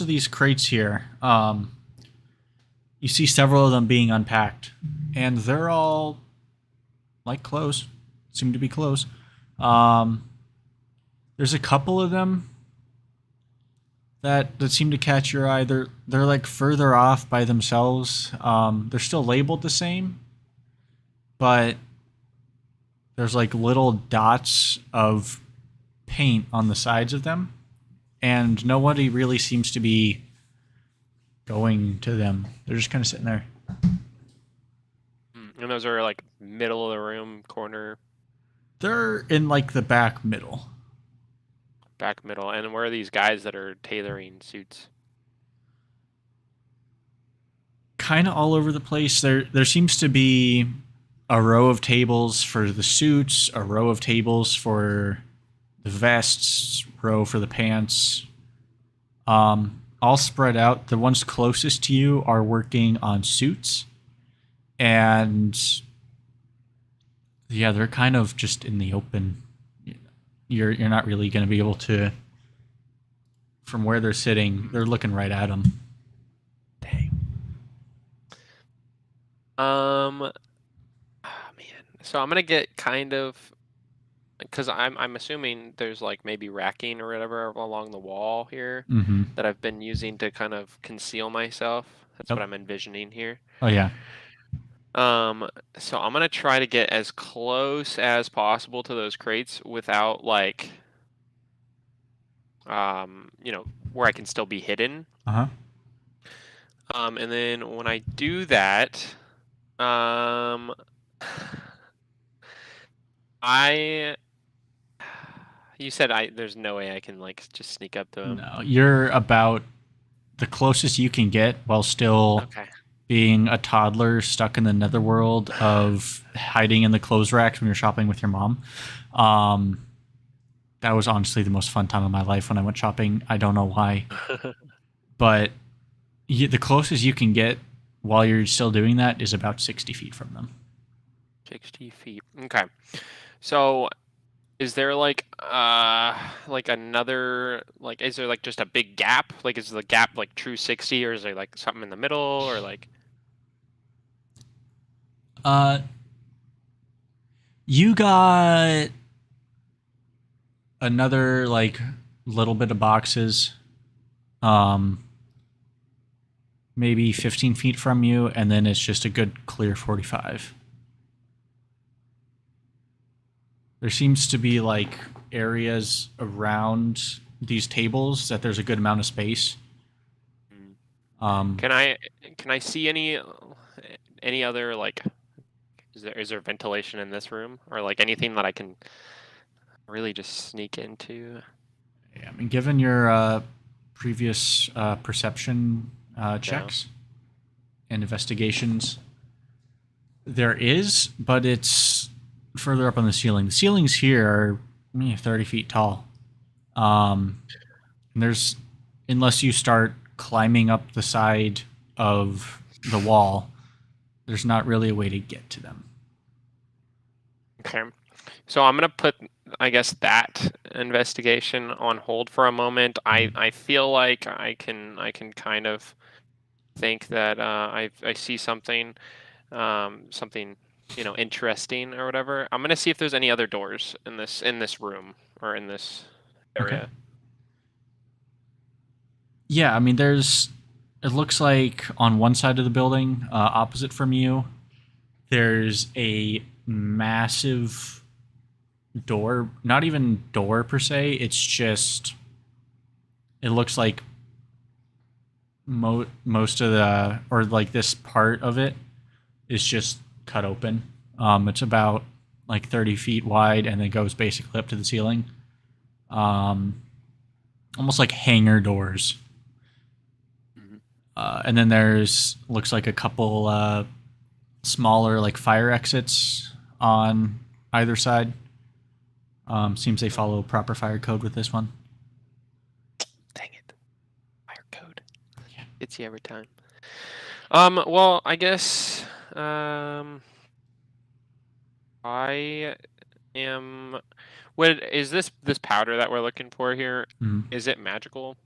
these crates here. You see several of them being unpacked, and they're all like clothes. Seem to be clothes. There's a couple of them that seem to catch your eye. They're like further off by themselves. They're still labeled the same, but there's like little dots of paint on the sides of them, and nobody really seems to be going to them. They're just kind of sitting there. And those are like middle of the room, corner, They're in like the back middle. back middle. And where are these guys that are tailoring suits? Kind of all over the place. There seems to be a row of tables for the suits, a row of tables for the vests, row for the pants. All spread out. The ones closest to you are working on suits, and yeah, they're kind of just in the open. You're not really going to be able to. From where they're sitting, they're looking right at them. Dang. Man. So I'm gonna get kind of, because I'm assuming there's like maybe racking or whatever along the wall here Mm-hmm. that I've been using to kind of conceal myself. That's Yep. what I'm envisioning here. Oh yeah. So I'm gonna try to get as close as possible to those crates without like, where I can still be hidden. Uh huh. And then when I do that, you said there's no way I can like just sneak up to him. No, you're about the closest you can get while still Okay. being a toddler stuck in the netherworld of hiding in the clothes racks when you're shopping with your mom. That was honestly the most fun time of my life when I went shopping. I don't know why, but the closest you can get while you're still doing that is about 60 feet from them. 60 feet. Okay. So is there like another, like, is there like just a big gap? Like, is the gap like true 60, or is there like something in the middle, or like? You got another like little bit of boxes, maybe 15 feet from you, and then it's just a good clear 45. There seems to be like areas around these tables that there's a good amount of space. Can I see any other, like, is there ventilation in this room, or like anything that I can really just sneak into? Yeah, I mean, given your previous perception checks and investigations, there is, but it's further up on the ceiling. The ceilings here are 30 feet tall. And there's, unless you start climbing up the side of the wall, there's not really a way to get to them. Okay. So I'm gonna put, I guess, that investigation on hold for a moment. I feel like I can kind of think that I see something, something interesting or whatever. I'm gonna see if there's any other doors in this room or in this area. Okay. Yeah, I mean, it looks like on one side of the building, opposite from you, there's a massive door. Not even door per se. It's just, it looks like most of the, or like this part of it is just cut open. It's about like 30 feet wide and then goes basically up to the ceiling. Almost like hangar doors. And then looks like a couple smaller like fire exits on either side. Seems they follow proper fire code with this one. Dang it. Fire code. Yeah. It's you every time. Well, I guess I am. What is this powder that we're looking for here? Mm-hmm. Is it magical?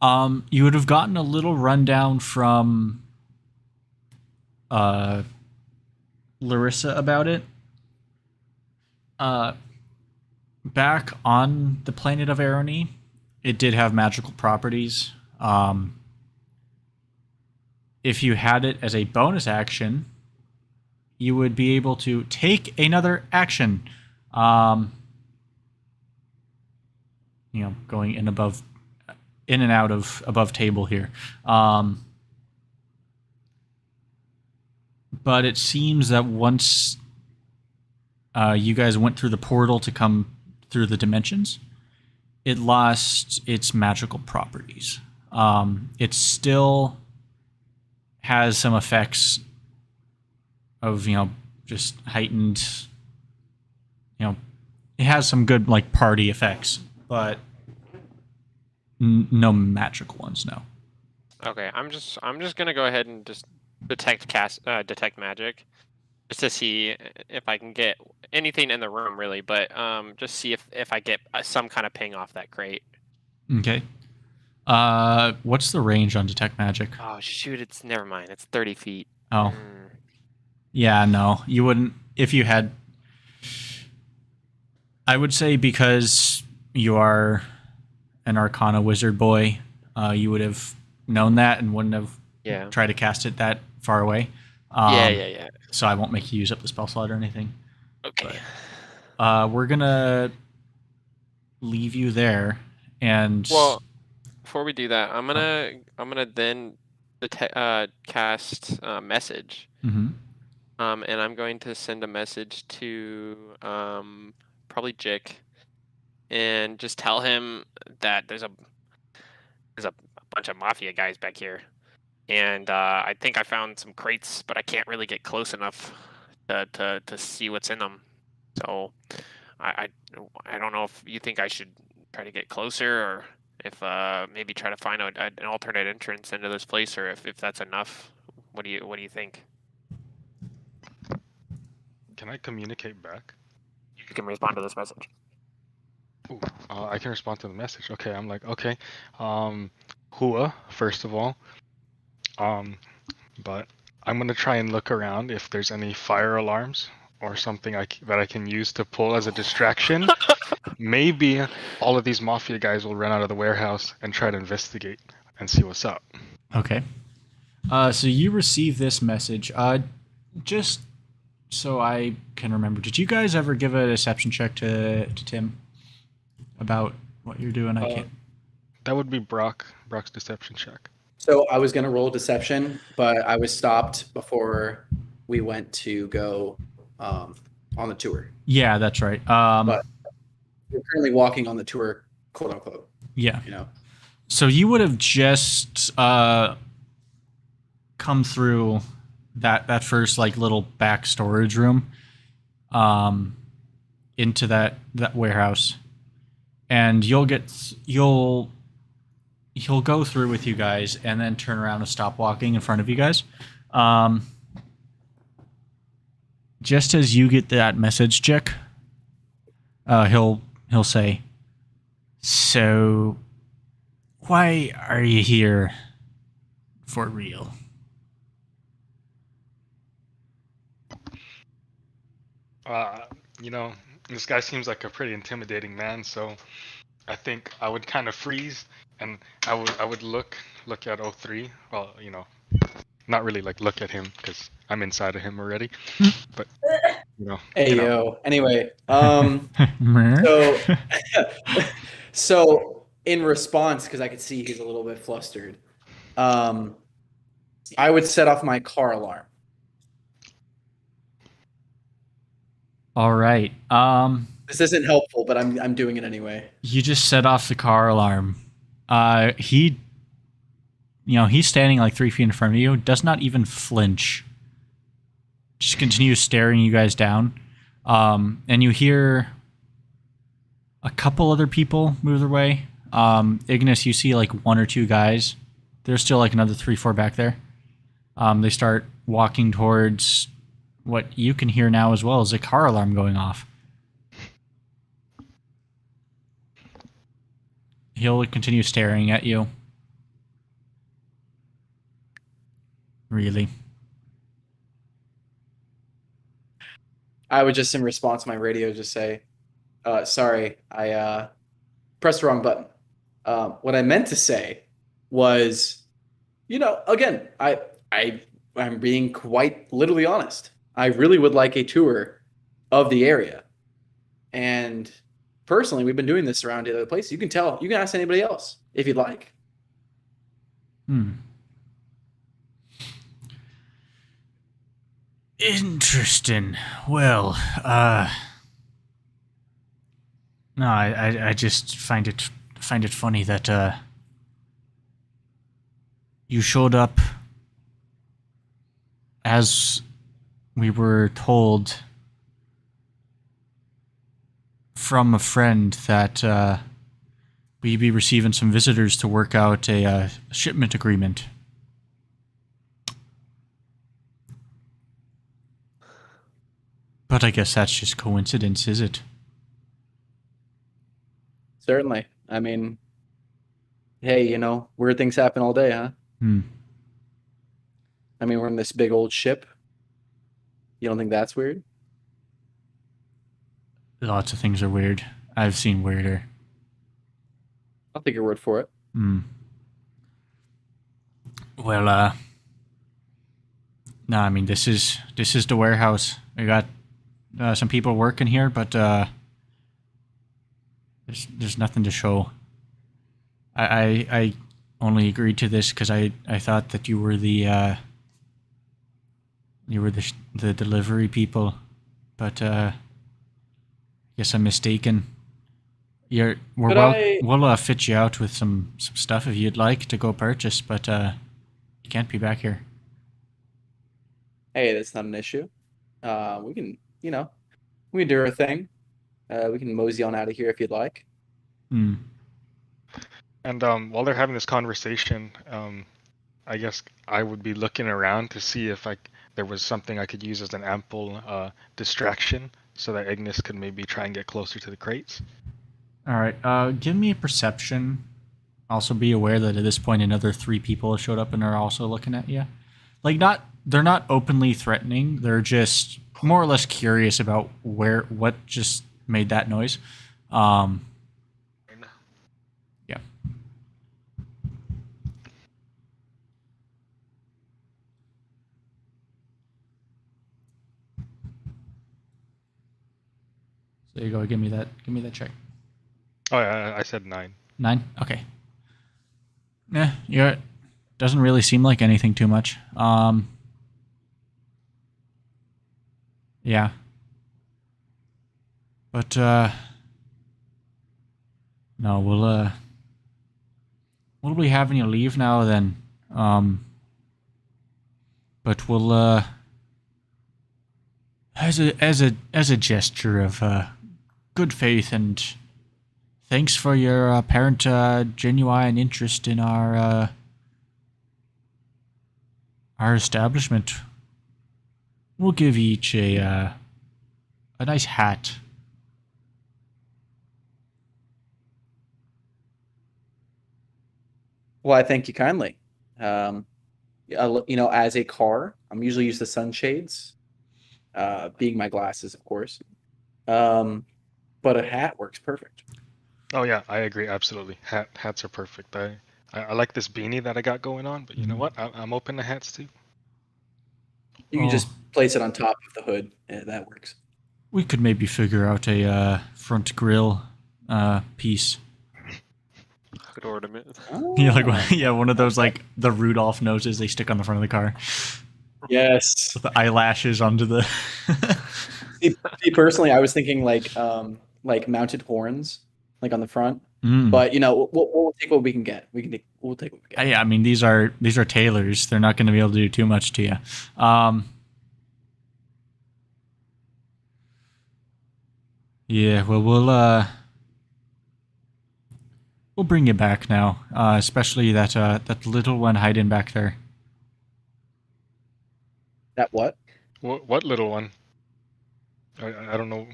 You would have gotten a little rundown from Larissa about it. Back on the planet of Aroni, it did have magical properties. If you had it as a bonus action, you would be able to take another action. Going in and out of above table here. but it seems that once you guys went through the portal to come through the dimensions, it lost its magical properties. It still has some effects of, just heightened, it has some good like party effects, but no magical ones, no. Okay, I'm just gonna go ahead and just detect magic, just to see if I can get anything in the room, really. But just see if I get some kind of ping off that crate. Okay. What's the range on detect magic? Oh shoot! It's never mind. It's 30 feet. Oh, yeah, no, you wouldn't if you had. I would say because you are an Arcana wizard boy, you would have known that and wouldn't have tried to cast it that far away. Yeah. So I won't make you use up the spell slot or anything. Okay. But, we're gonna leave you there, and well, before we do that, I'm gonna then cast message. Mm-hmm. And I'm going to send a message to probably Jick, and just tell him that there's a bunch of mafia guys back here, and I think I found some crates, but I can't really get close enough to see what's in them. So I don't know if you think I should try to get closer, or if maybe try to find an alternate entrance into this place, or if that's enough. What do you think? Can I communicate back? You can respond to this message. Ooh, I can respond to the message. Okay, I'm like, okay, Hua, first of all, but I'm gonna try and look around if there's any fire alarms or something that I can use to pull as a distraction. Maybe all of these mafia guys will run out of the warehouse and try to investigate and see what's up. Okay. So you receive this message. Just so I can remember, did you guys ever give a deception check to Tim about what you're doing? I can't. That would be Brock's deception check. So I was going to roll deception, but I was stopped before we went to go on the tour. Yeah, that's right. But we're currently walking on the tour, quote unquote. Yeah. So you would have just come through that first like little back storage room into that warehouse, and he'll go through with you guys and then turn around and stop walking in front of you guys. Just as you get that message, Jick, he'll say, "So why are you here for real?" This guy seems like a pretty intimidating man, so I think I would kind of freeze and I would look at O3. Well, not really like look at him because I'm inside of him already. But Hey yo. Anyway, so in response, because I could see he's a little bit flustered, I would set off my car alarm. All right. This isn't helpful, but I'm doing it anyway. You just set off the car alarm. He's standing like 3 feet in front of you, does not even flinch. Just continues staring you guys down. And you hear a couple other people move their way. Ignis, you see like 1 or 2 guys. There's still like another 3-4 back there. They start walking towards what you can hear now as well as a car alarm going off. He'll continue staring at you. Really? I would just, in response to my radio, just say, sorry, I pressed the wrong button. What I meant to say was, again, I'm being quite literally honest. I really would like a tour of the area. And personally, we've been doing this around the other places. You can ask anybody else if you'd like. Interesting. Well, no, I just find it funny that you showed up as we were told from a friend that we'd be receiving some visitors to work out a shipment agreement. But I guess that's just coincidence, is it? Certainly. I mean, hey, weird things happen all day, huh? Hmm. I mean, we're in this big old ship. You don't think that's weird? Lots of things are weird. I've seen weirder. I'll take your word for it. Hmm. Well, no, I mean this is the warehouse. We got some people working here, but there's nothing to show. I only agreed to this because I thought that you were the delivery people, but guess I'm mistaken. We'll fit you out with some stuff if you'd like to go purchase, but you can't be back here. Hey, that's not an issue. We can, we can do our thing. We can mosey on out of here if you'd like. Hmm. And while they're having this conversation, I guess I would be looking around to see if there was something I could use as an ample distraction so that Ignis could maybe try and get closer to the crates. All right. Give me a perception. Also, be aware that at this point, another 3 people have showed up and are also looking at you. They're not openly threatening. They're just more or less curious about what just made that noise. Yeah. So there you go. Give me that check. Oh yeah, I said 9. 9? Okay. Yeah, doesn't really seem like anything too much. Yeah. But no, we'll be having you leave now then. But we'll as a gesture of good faith and thanks for your apparent genuine interest in our establishment. We'll give each a nice hat. Well, I thank you kindly. As a car, I'm usually used to sunshades, being my glasses, of course. But a hat works perfect. Oh yeah, I agree absolutely. Hats are perfect. I like this beanie that I got going on, but you know what? I'm open to hats too. You can just place it on top of the hood. That works. We could maybe figure out a front grill piece. Good ornament. Yeah, one of those like the Rudolph noses they stick on the front of the car. Yes. With the eyelashes onto the. See, personally, I was thinking like mounted horns, like on the front. Mm. But we'll take what we can get. We'll take what we get. Yeah, I mean these are tailors. They're not going to be able to do too much to you. Yeah, well we'll bring you back now, especially that little one hiding back there. That what? What little one? I don't know.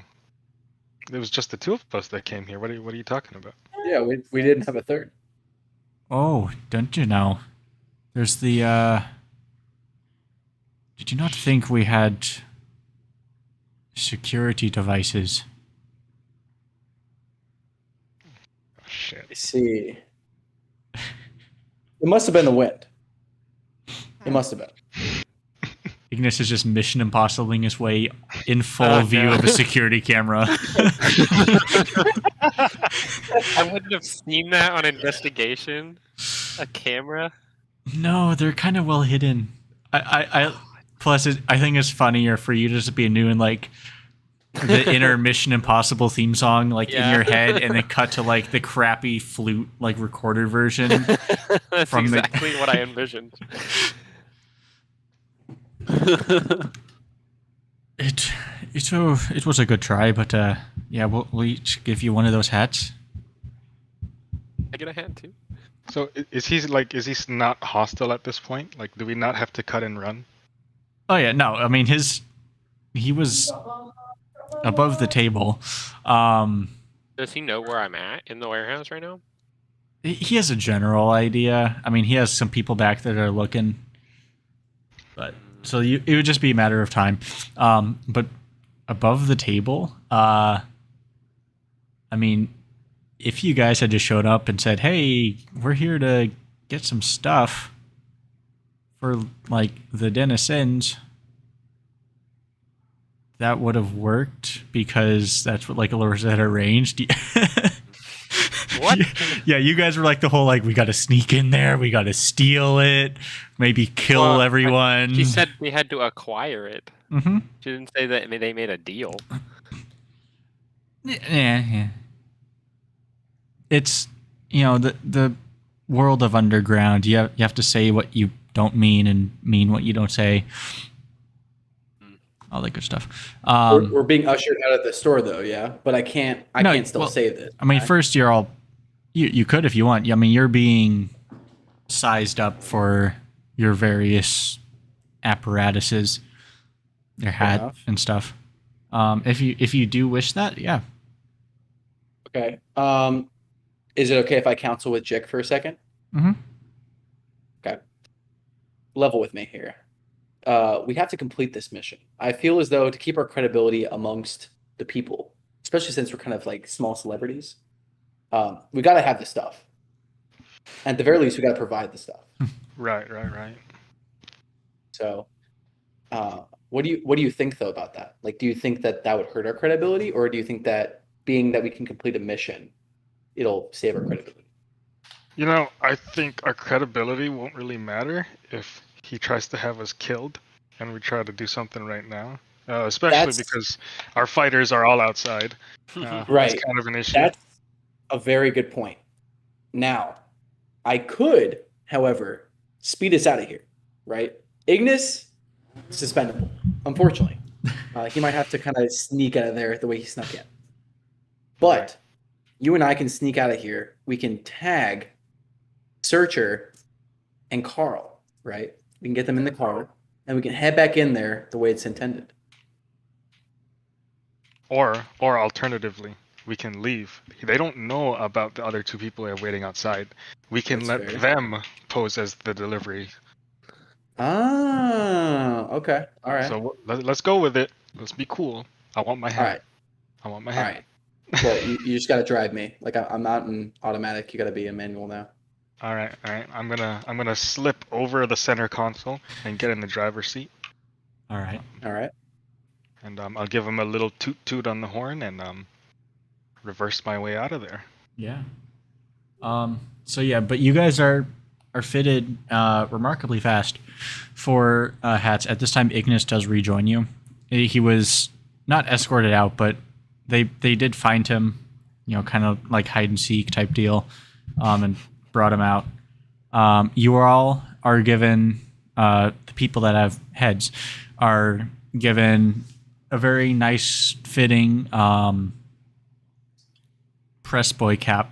It was just the 2 of us that came here. What are you talking about? Yeah, we didn't have a third. Oh, don't you know? There's the Did you not think we had security devices? Oh, shit. I see. It must have been the wind. It must have been. Ignis is just Mission Impossibling his way in full view of a security camera. I wouldn't have seen that on investigation. A camera. No, they're kind of well hidden. I Plus, I think it's funnier for you just to be doing like the inner Mission Impossible theme song, like in your head, and then cut to like the crappy flute, like recorded version. That's from exactly what I envisioned. It was a good try, but yeah, we'll each give you one of those hats. I get a hat too. So is he not hostile at this point? Like, do we not have to cut and run? Oh yeah, no, I mean he was above the table. Does he know where I'm at in the warehouse right now? He has a general idea. I mean, he has some people back there that are looking, but so it would just be a matter of time. But above the table, I mean, if you guys had just showed up and said, "Hey, we're here to get some stuff for like the Den of Sins," that would have worked because that's what like Laura had arranged. What? Yeah, you guys were like the whole like we got to sneak in there, we got to steal it, maybe kill everyone. She said we had to acquire it. Mm-hmm. She didn't say that they made a deal. Yeah. It's the world of underground. You have to say what you don't mean and mean what you don't say. All that good stuff. We're being ushered out of the store, though, yeah. But I can't still save it. I mean, first you're all you could if you want. I mean, you're being sized up for your various apparatuses, your hat and stuff. If you do wish that, yeah. Okay. Is it okay if I counsel with Jick for a second? Mm-hmm. Okay. Level with me here. We have to complete this mission. I feel as though to keep our credibility amongst the people, especially since we're kind of like small celebrities, we got to have the stuff. At the very least, we got to provide the stuff. Right. So, what do you think though about that? Like, do you think that would hurt our credibility, or do you think that being that we can complete a mission, it'll save our credibility? I think our credibility won't really matter if he tries to have us killed and we try to do something right now. Especially because our fighters are all outside. Right. It's kind of an issue. That's a very good point. Now, I could, however, speed us out of here, right? Ignis, suspendable, unfortunately. He might have to kind of sneak out of there the way he snuck in. But you and I can sneak out of here. We can tag Searcher and Carl, right? We can get them in the car, and we can head back in there the way it's intended. Or alternatively, we can leave. They don't know about the other two people that are waiting outside. We can let them pose as the delivery. Ah, okay. All right. So let's go with it. Let's be cool. I want my hat. All right. I want my hat. All right. Well, you just got to drive me. Like I'm not in automatic. You got to be in manual now. All right. I'm gonna slip over the center console and get in the driver's seat. All right. And I'll give him a little toot on the horn and reverse my way out of there. Yeah. So yeah, but you guys are fitted remarkably fast for hats. At this time, Ignis does rejoin you. He was not escorted out, but they did find him, kind of like hide and seek type deal, and brought him out. You all are given, the people that have heads are given a very nice fitting press boy cap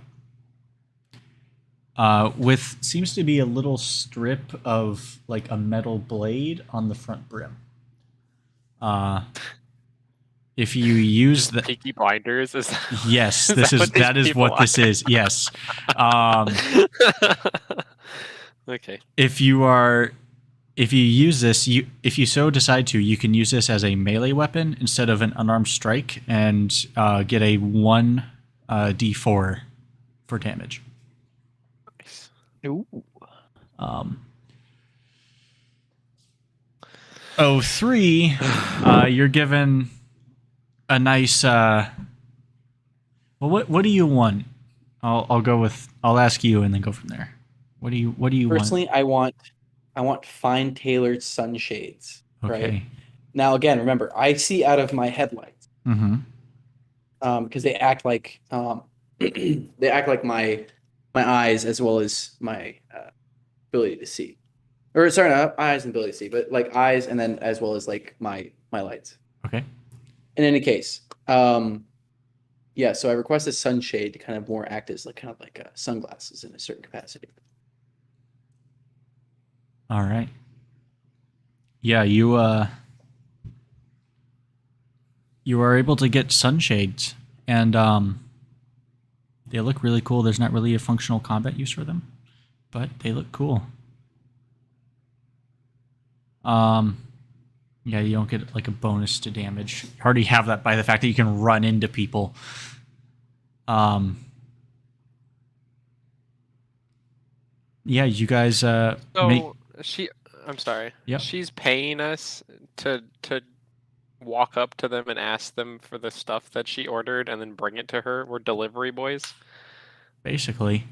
with seems to be a little strip of like a metal blade on the front brim. If you use the Peaky Blinders, yes, that is what this is. Yes. Okay. If you use this, if you so decide to, you can use this as a melee weapon instead of an unarmed strike and get a 1d4 for damage. Nice. Ooh. 03, you're given a nice. Well, what do you want? I'll ask you and then go from there. What do you want? Personally, I want fine tailored sunshades. Okay. Right. Now, again, remember, I see out of my headlights because they act like my eyes as well as my ability to see. Or sorry, not eyes and ability to see, but like eyes and then as well as like my lights. Okay. In any case, yeah. So I request a sunshade to kind of more act as like kind of like sunglasses in a certain capacity. All right. Yeah, you are able to get sunshades, and they look really cool. There's not really a functional combat use for them, but they look cool. Yeah, you don't get like a bonus to damage. You already have that by the fact that you can run into people. Yeah, you guys So make. I'm sorry. Yep. She's paying us to walk up to them and ask them for the stuff that she ordered and then bring it to her. We're delivery boys. Basically,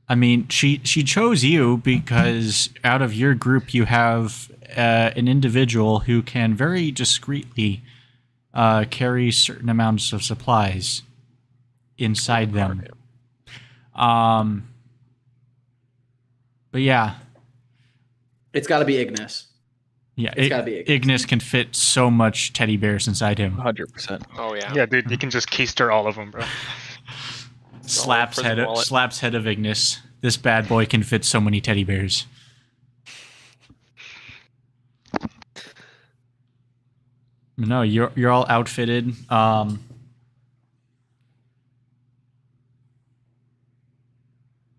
I mean, she chose you because out of your group you have an individual who can very discreetly carry certain amounts of supplies inside them. But yeah, it's got to be Ignis. Yeah, it's gotta be Ignis can fit so much teddy bears inside him. 100%. Oh yeah. Yeah, dude, you can just keister all of them, bro. Slaps head of Ignis. This bad boy can fit so many teddy bears. No, you're all outfitted.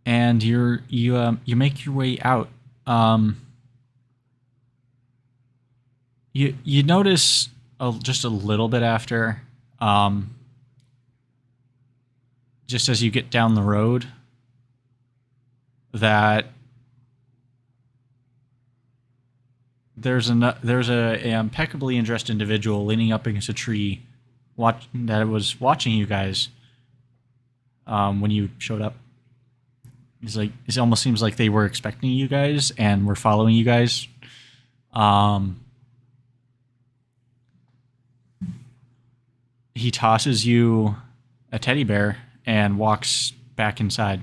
And you make your way out. You notice just a little bit after, just as you get down the road, that there's a impeccably dressed individual leaning up against a tree, that was watching you guys when you showed up. He's like, it almost seems like they were expecting you guys and were following you guys. He tosses you a teddy bear and walks back inside.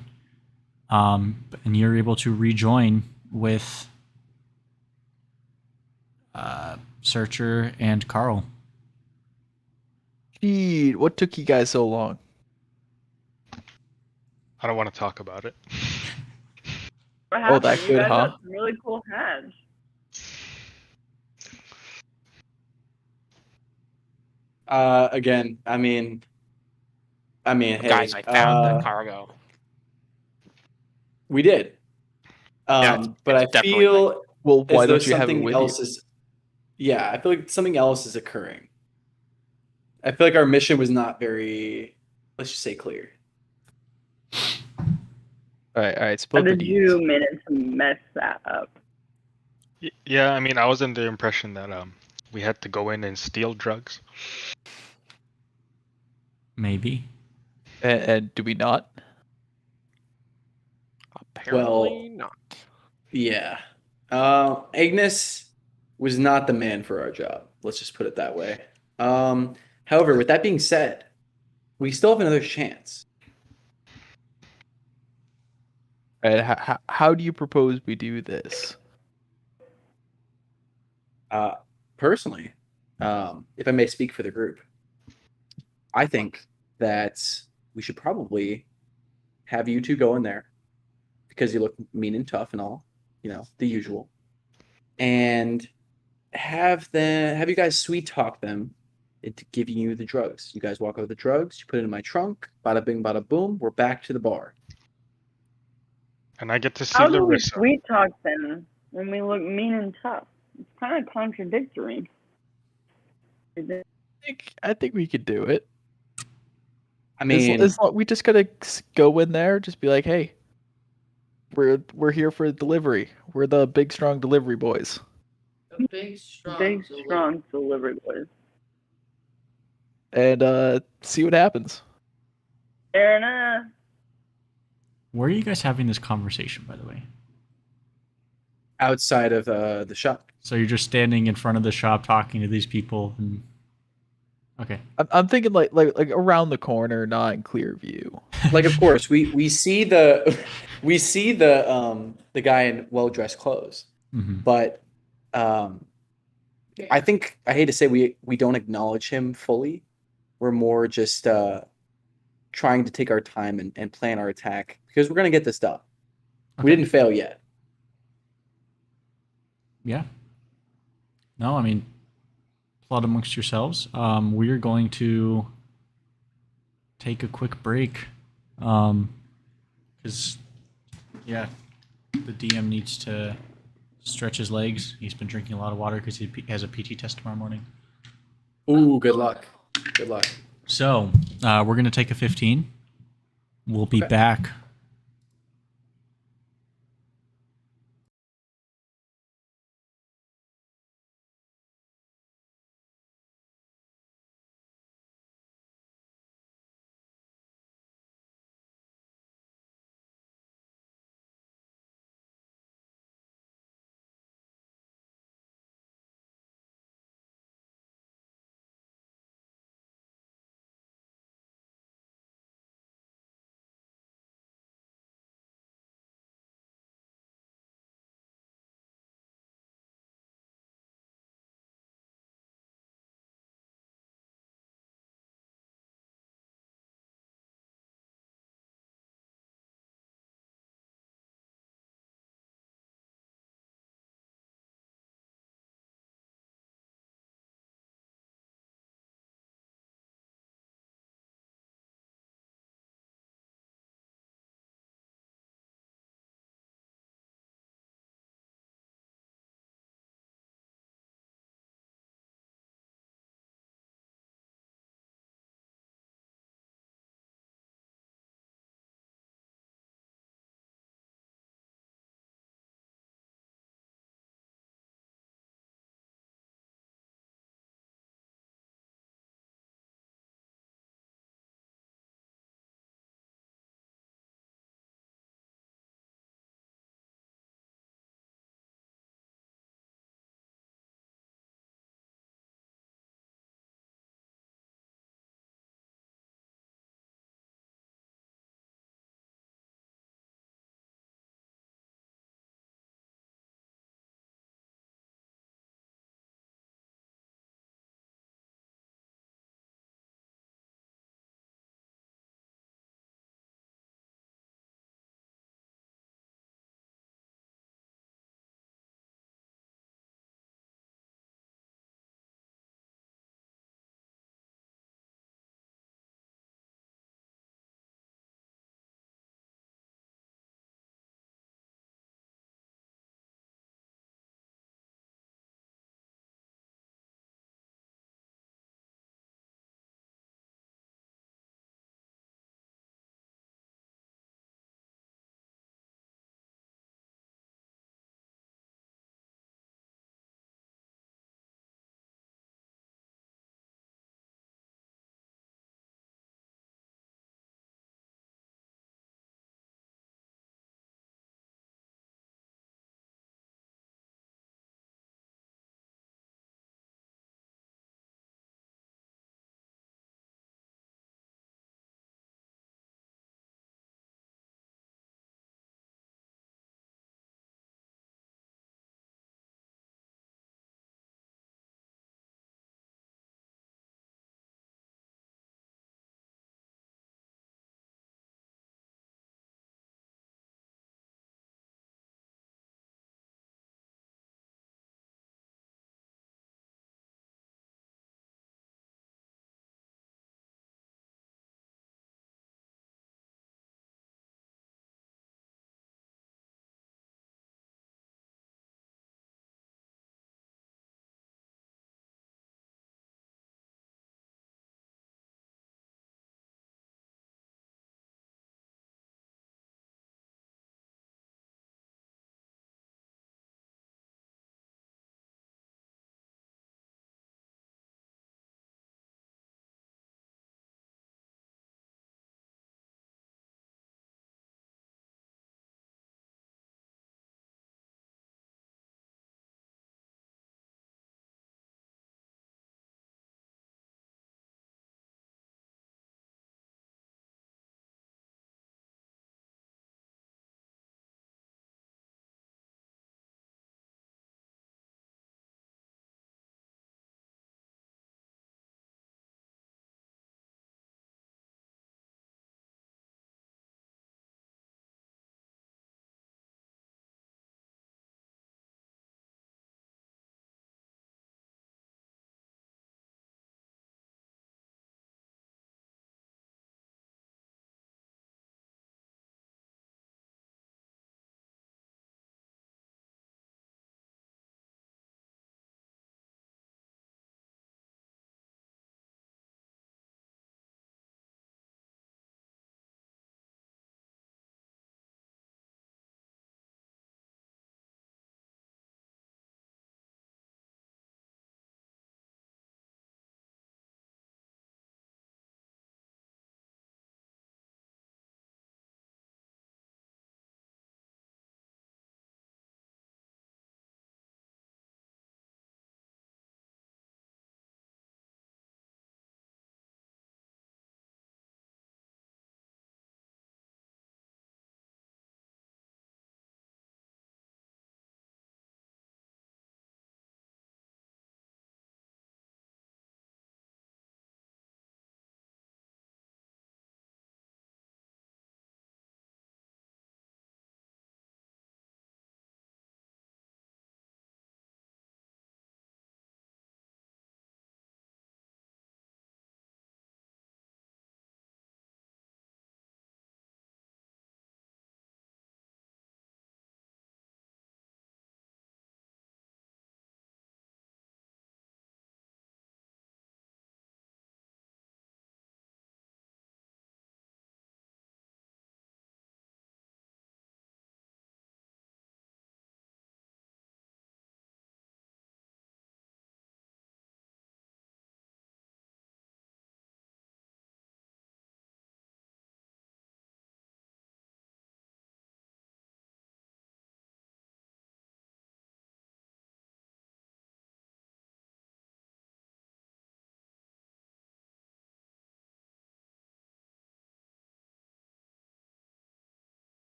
And you're able to rejoin with Searcher and Carl. Gee, what took you guys so long? I don't want to talk about it. What happened? that You good, guys huh? got some really cool hats. Again, I mean, hey, Guys, I found the cargo. We did. Yeah, but I it's definitely feel Well, why as though don't you have it something with else you? is. Yeah, I feel like something else is occurring. I feel like our mission was not very, let's just say, clear. All right, How spill the did deeds. you manage to mess that up? Yeah, I mean, I was under the impression that we had to go in and steal drugs. Maybe. And do we not? Apparently not. Yeah. Ignis was not the man for our job. Let's just put it that way. However, with that being said, we still have another chance. And how do you propose we do this? Personally, if I may speak for the group, I think that we should probably have you two go in there because you look mean and tough and all, the usual, and have you guys sweet talk them into giving you the drugs. You guys walk over the drugs, you put it in my trunk, bada bing, bada boom, we're back to the bar. And I get to see How do we Larissa. sweet talk them when we look mean and tough? It's kind of contradictory. I think we could do it. I mean, we just gotta go in there, just be like, hey, we're here for delivery. We're the big strong delivery boys. Big strong delivery boys. And see what happens. Fair enough. Where are you guys having this conversation, by the way? outside of the shop. So you're just standing in front of the shop talking to these people, and okay. I'm thinking like around the corner, not in clear view. Like, of course, we see we see the guy in well-dressed clothes, Mm-hmm. but I think I hate to say we don't acknowledge him fully. We're more just trying to take our time and plan our attack because we're gonna get this done. We Okay. didn't fail yet. Yeah. No, I mean, plot amongst yourselves. We're going to take a quick break. Because, yeah, the DM needs to stretch his legs. He's been drinking a lot of water because he has a PT test tomorrow morning. Ooh, good luck. Good luck. So, we're going to take a 15. We'll be Okay. back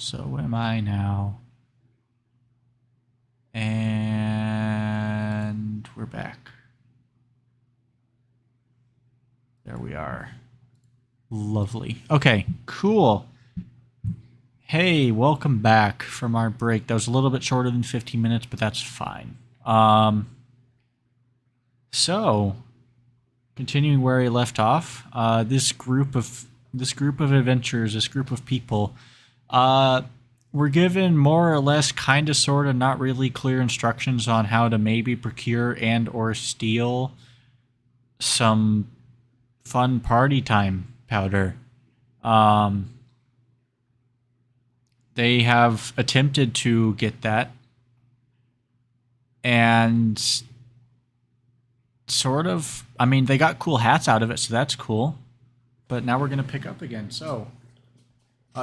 So am I now. And we're back. There we are. Lovely. Okay, cool. Hey, welcome back from our break. That was a little bit shorter than 15 minutes, but that's fine. So, continuing where I left off, this group of adventurers, this group of people, were given more or less, kind of, sort of, not really clear instructions on how to maybe procure and or steal some fun party time powder. They have attempted to get that, and sort of, I mean, they got cool hats out of it, so that's cool. But now we're gonna pick up again. So,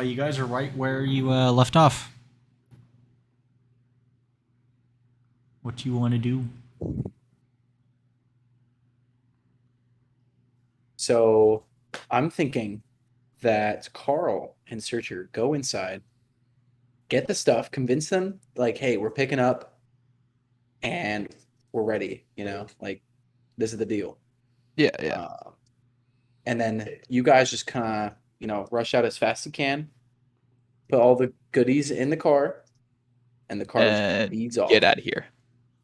you guys are right where you left off. What do you want to do? So I'm thinking that Carl and Searcher go inside, get the stuff, convince them, like, hey, we're picking up and we're ready, like, this is the deal. Yeah. And then you guys just kind of, rush out as fast as you can, put all the goodies in the car, and the car And speeds off. get out of here.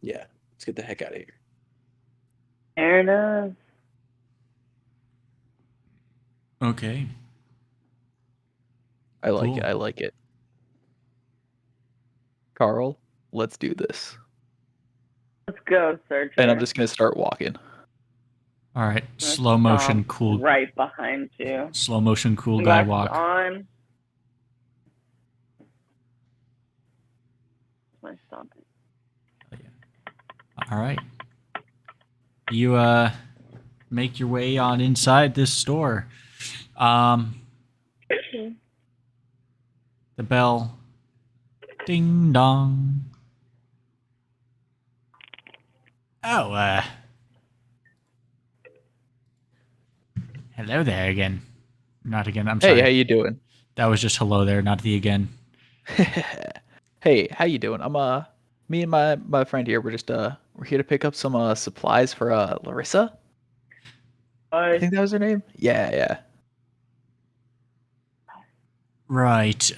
Yeah, let's get the heck out of here. Fair enough. Okay. I like Cool. it. I like it. Carl, let's do this. Let's go, Searcher. And I'm just gonna start walking. All right. Let's Slow motion, stomp cool. right behind you. Slow motion, cool guy Glasses walk. on. My stomping. All right. You make your way on inside this store. The bell, ding dong. Oh, hello there again. Not again. I'm sorry. Hey, how you doing? That was just hello there, not the again. Hey, how you doing? I'm me and my friend here. We're here to pick up some supplies for Larissa. I think that was her name. Yeah. Right.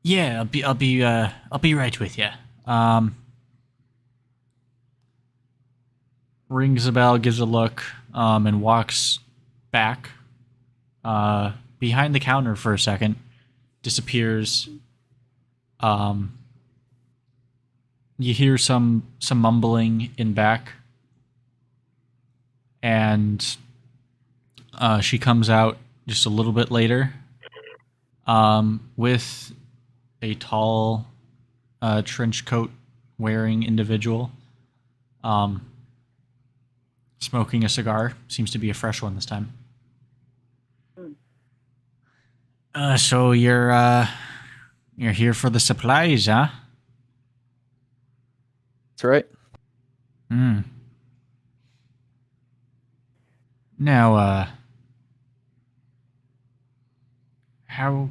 Yeah, I'll be right with you. Rings a bell, gives a look, and walks back, behind the counter for a second, disappears. You hear some mumbling in back, and she comes out just a little bit later, with a tall, trench coat wearing individual, smoking a cigar. Seems to be a fresh one this time. So you're here for the supplies, huh? That's right. Now, how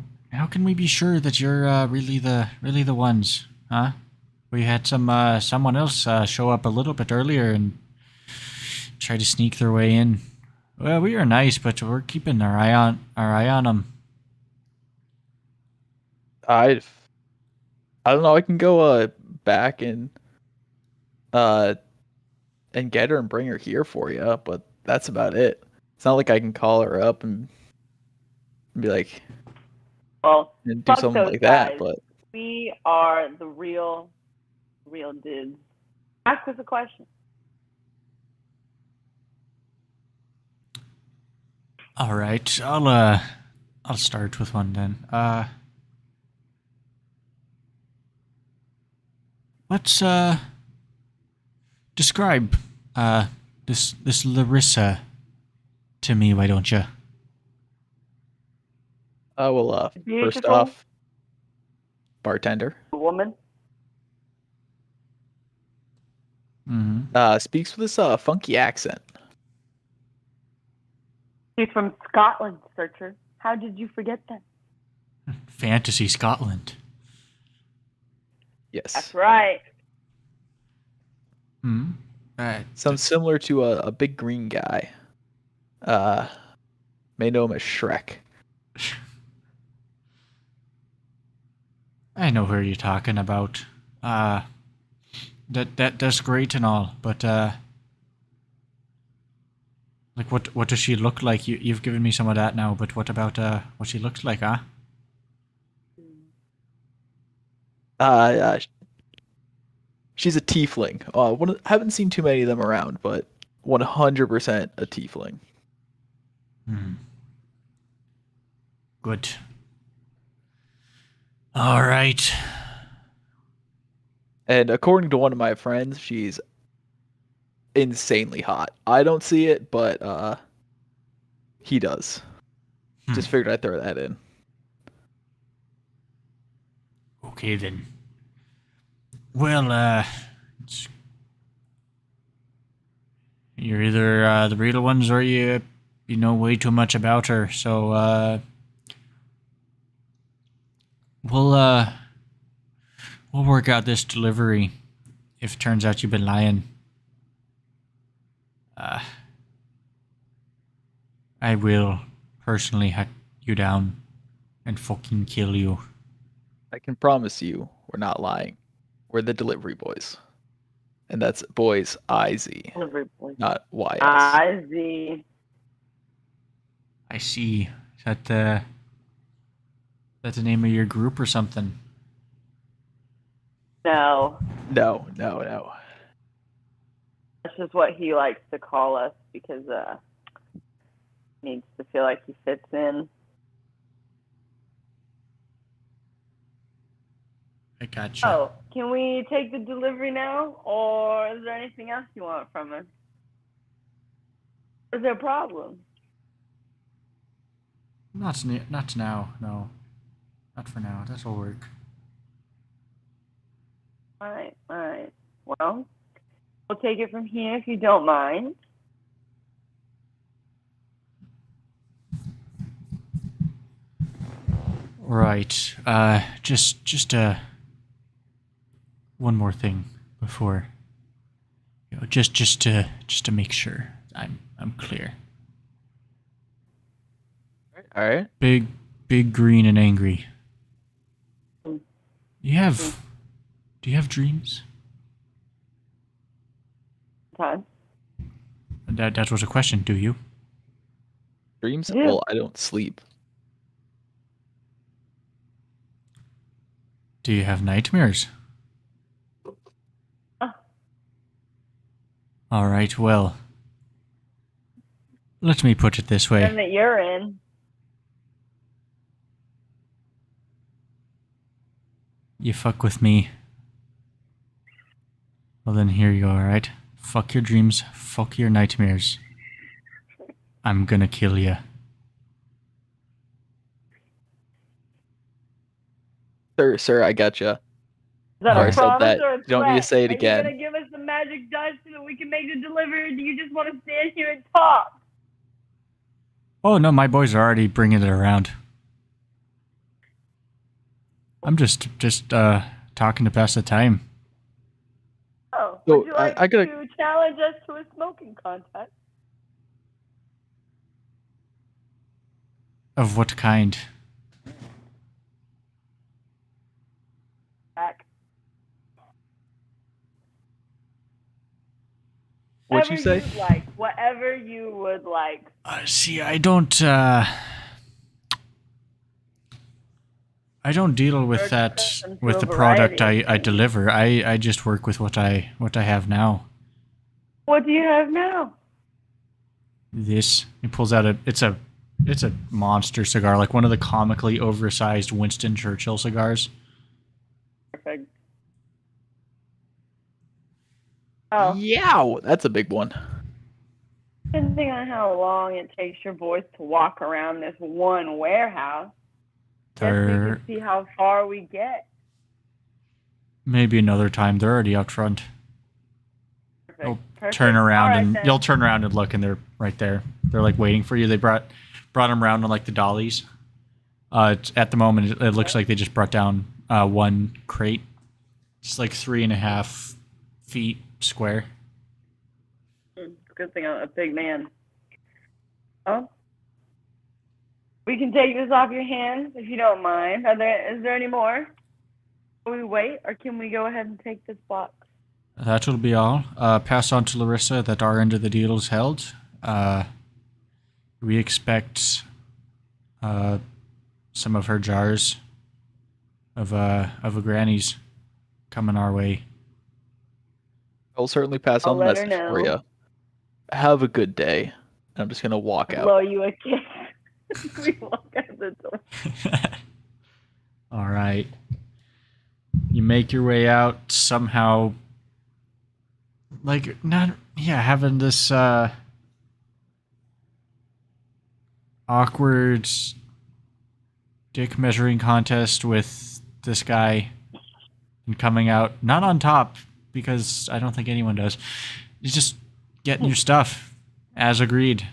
can we be sure that you're really the ones, huh? We had someone else show up a little bit earlier and try to sneak their way in. Well, we are nice, but we're keeping our eye on them. I don't know. I can go back and get her and bring her here for you, but that's about it. It's not like I can call her up and be like, Well, and do fuck something those like guys. that. But We are the real dudes. Ask us a question. All right, I'll start with one then. Let's describe this Larissa to me, why don't you? well, first Beautiful. off, bartender. Woman. Mm-hmm. Speaks with this funky accent. She's from Scotland, Searcher. How did you forget that? Fantasy Scotland. Yes. That's right. Hmm. Sounds similar to a big green guy. May know him as Shrek. I know who you're talking about. That's great and all, but like what does she look like? You've given me some of that now, but what about what she looks like, huh? She's a tiefling. Haven't seen too many of them around, but 100% a tiefling. Hmm. Good. All right. And according to one of my friends, she's insanely hot. I don't see it, but he does. Just figured I'd throw that in. Okay then. Well, you're either the real ones or you know way too much about her. So we'll work out this delivery. If it turns out you've been lying, I will personally hunt you down and fucking kill you. I can promise you, we're not lying. We're the delivery boys. And that's boys, I-Z, Delivery boy. not Y-S. I-Z. I see. Is that the name of your group or something? No, No. that's just what he likes to call us because he needs to feel like he fits in. I gotcha. Oh, can we take the delivery now, or is there anything else you want from us? Is there a problem? Not now. No, not for now. That'll work. All right. Well, we'll take it from here if you don't mind. Right. Just one more thing before. Just to make sure I'm clear. All right. Big, green, and angry. Mm. Do you have dreams? Okay. That was a question. Do you? Dreams? Yeah. Well, I don't sleep. Do you have nightmares? All right. Well, let me put it this way. And that you're in. You fuck with me. Well, then here you go, alright? Fuck your dreams, fuck your nightmares. I'm gonna kill you. Sir, I gotcha. Is that Alright. a So promise that- or a you don't need to threat? say it Are again. you gonna give us the magic dust so that we can make the delivery, or do you just want to stand here and talk? Oh no, my boys are already bringing it around. I'm just talking to pass the time. Oh, So, would you like I gotta- to challenge us to a smoking contest? Of what kind? Back. What'd you say? Whatever you would like. See, I don't deal with that, with the product I deliver. I just work with what I have now. What do you have now? This, he pulls out it's a monster cigar, like one of the comically oversized Winston Churchill cigars. Perfect. Oh, Yeah, that's a big one. depending on how long it takes your boys to walk around this one warehouse, guess we They're can see how far we get. maybe another time. They're already out front. Perfect. You'll Perfect. turn around All right, and then. you'll turn around and look, and they're right there. They're like waiting for you. They brought them around on like the dollies. At the moment, it looks like they just brought down one crate. It's like 3.5 feet square. Good thing I'm a big man. Oh, we can take this off your hands if you don't mind. Is there any more? Will we wait, or can we go ahead and take this box? That will be all. Pass on to Larissa that our end of the deal is held. We expect some of her jars of a granny's coming our way. I'll certainly pass I'll on the let her message for know. you. Have a good day. I'm just gonna walk out. Blow you a kiss. We walk out the door. All right. You make your way out somehow. Having this awkward dick measuring contest with this guy and coming out not on top, because I don't think anyone does. You're just getting your stuff as agreed.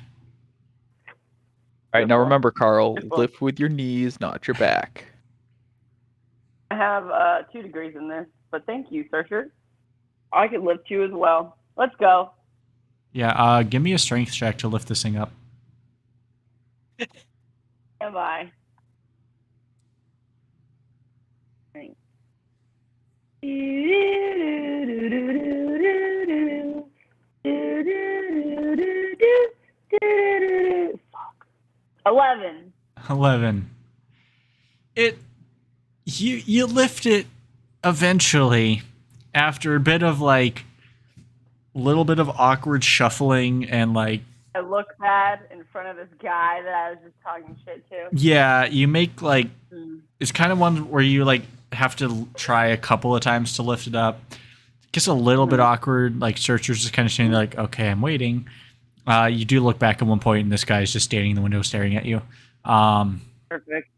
All right, now remember, Carl, Simple. lift with your knees, not your back. I have 2 degrees in this, but thank you, Searcher. I could lift you as well. Let's go. Yeah, give me a strength check to lift this thing up. Bye. Thanks. Fuck. 11. 11. You lift it eventually after a bit of little bit of awkward shuffling and I look bad in front of this guy that I was just talking shit to. yeah, you make it's kind of one where you have to try a couple of times to lift it up. It gets a little bit awkward, Searcher's just kind of standing there okay, I'm waiting. You do look back at one point and this guy's just standing in the window staring at you. Perfect.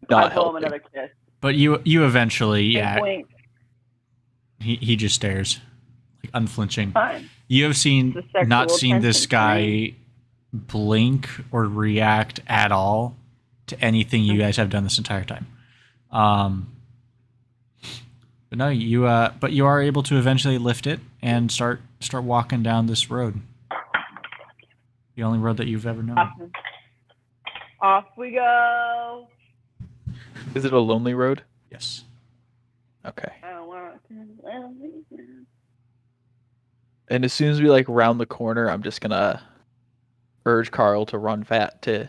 Not I blow him helping. another kiss. But you eventually, And blink. he just stares, unflinching. Fine. You have It's a not sexual seen this tension for guy me. blink or react at all to anything you guys have done this entire time. But no, you are able to eventually lift it and start walking down this road. The only road that you've ever known. Awesome. Off we go. Is it a lonely road? Yes. Okay. I don't want to. And as soon as we round the corner, I'm just gonna urge Carl to to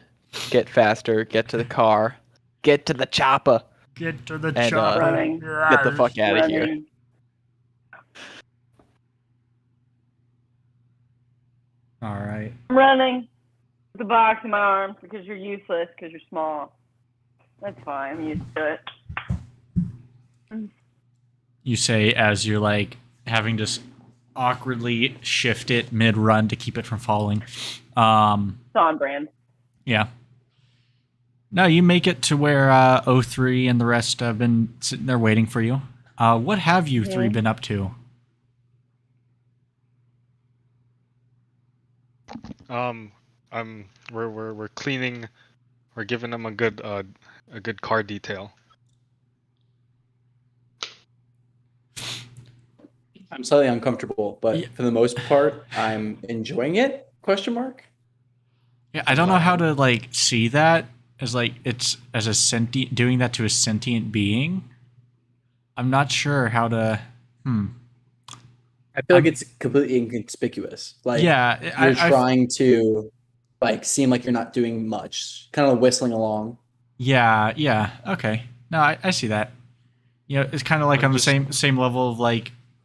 get faster, get to the car, get to the chopper, Get to the and chopper. Running. get the fuck out of here. Running. All right. I'm running with the box in my arms because you're useless because you're small. That's fine. I'm used to it. You say as you're having to awkwardly shift it mid-run to keep it from falling. It's on brand. Yeah. No, you make it to where O3 and the rest have been sitting there waiting for you. What have you three been up to? We're cleaning. We're giving them a good car detail. I'm slightly uncomfortable, but for the most part, I'm enjoying it. Question mark. Yeah, I don't know how to see that as it's as a sentient doing that to a sentient being. I'm not sure how to. I feel like it's completely inconspicuous. Yeah, you're trying to seem like you're not doing much, kind of whistling along. Yeah. Okay. No, I see that. It's kind of on the same level of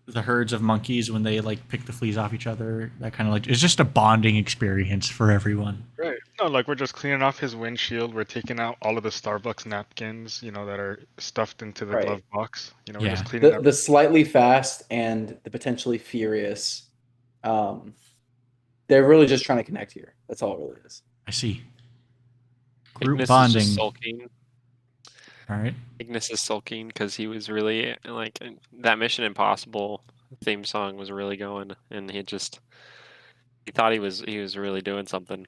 the herds of monkeys when they pick the fleas off each other. That kind of it's just a bonding experience for everyone. Right. No, we're just cleaning off his windshield. We're taking out all of the Starbucks napkins, that are stuffed into the glove box. We're just cleaning the slightly fast and the potentially furious. They're really just trying to connect here. That's all it really is. I see. Group Ignis bonding. is just sulking. All right. Ignis is sulking because he was really that Mission Impossible theme song was really going, and he thought he was really doing something.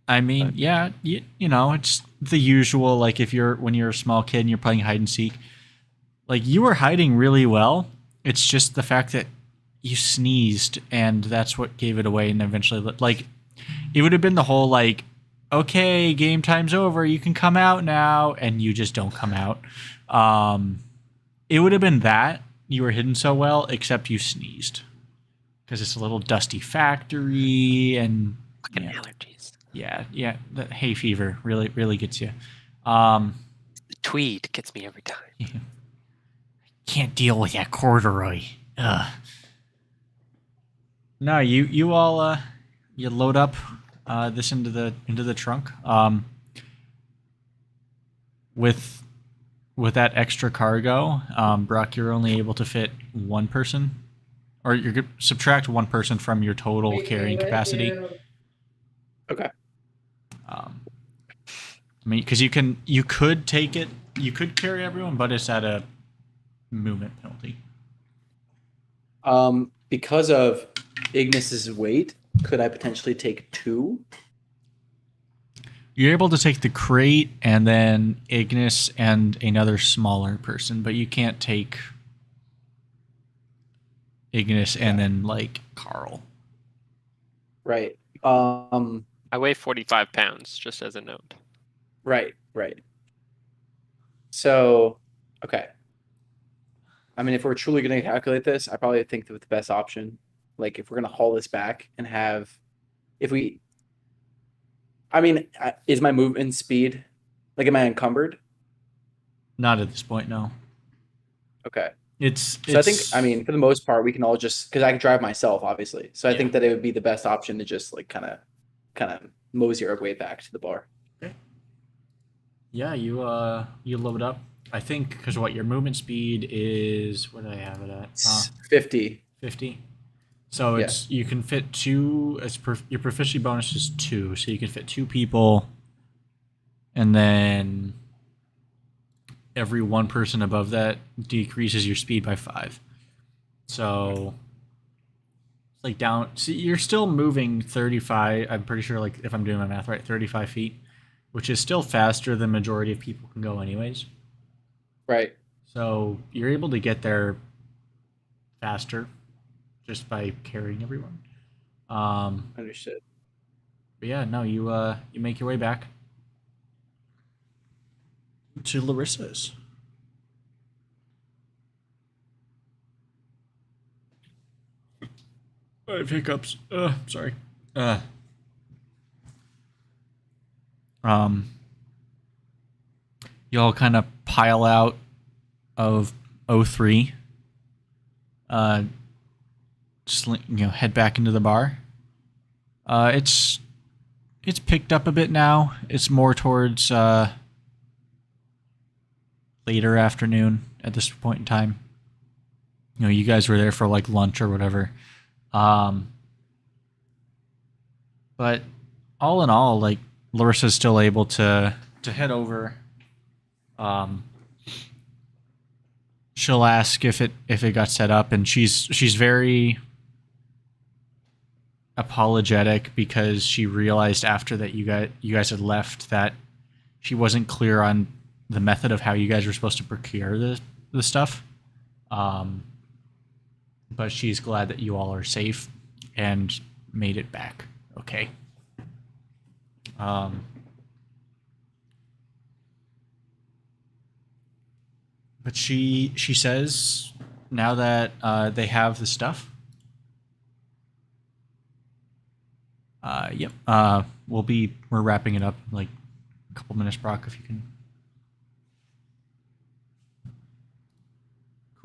I mean, yeah, you know, it's the usual. Like when you're a small kid and you're playing hide and seek, like you were hiding really well. It's just the fact that you sneezed, and that's what gave it away. And eventually, like, it would have been the whole like, okay, game time's over, you can come out now, and you just don't come out. It would have been that you were hidden so well, except you sneezed because it's a little dusty factory and Fucking allergies. Yeah, the hay fever really gets you. The tweed gets me every time. Can't deal with that corduroy. Ugh. No, you all you load up this into the trunk. With that extra cargo, Brock, you're only able to fit one person, or you're gonna subtract one person from your total carrying capacity. Okay. I mean, because you could take it, you could carry everyone, but it's at a movement penalty. Because of Ignis's weight, could I potentially take 2? You're able to take the crate and then Ignis and another smaller person, but you can't take Ignis and then like Carl. Right. I weigh 45 pounds, just as a note. Right. So, okay. I mean, if we're truly going to calculate this, I probably think that the best option, like if we're going to haul this back and have, is my movement speed, like, am I encumbered? Not at this point, no. Okay. So I think, I mean, for the most part, we can all just, because I can drive myself, obviously. So I think that it would be the best option to just like kind of mosey our way back to the bar. Okay. Yeah, you load up. I think because your movement speed is, what did I have it at? 50. 50. So it's you can fit 2. Your proficiency bonus is 2, so you can fit 2 people, and then every one person above that decreases your speed by 5. So it's like down. See, you're still moving 35. I'm pretty sure, like if I'm doing my math right, 35 feet, which is still faster than majority of people can go, anyways. Right. So you're able to get there faster just by carrying everyone. Understood. But yeah, no, you make your way back to Larissa's. I have hiccups. Sorry. You all kind of pile out of O3. Just head back into the bar. It's picked up a bit now. It's more towards later afternoon at this point in time. You guys were there for like lunch or whatever. But all in all, like Larissa's still able to head over. She'll ask if it got set up, and she's very apologetic because she realized after that you guys had left that she wasn't clear on the method of how you guys were supposed to procure the stuff. But she's glad that you all are safe and made it back. Okay. But she says now that they have the stuff. Yep. We're wrapping it up in like a couple minutes, Brock, if you can.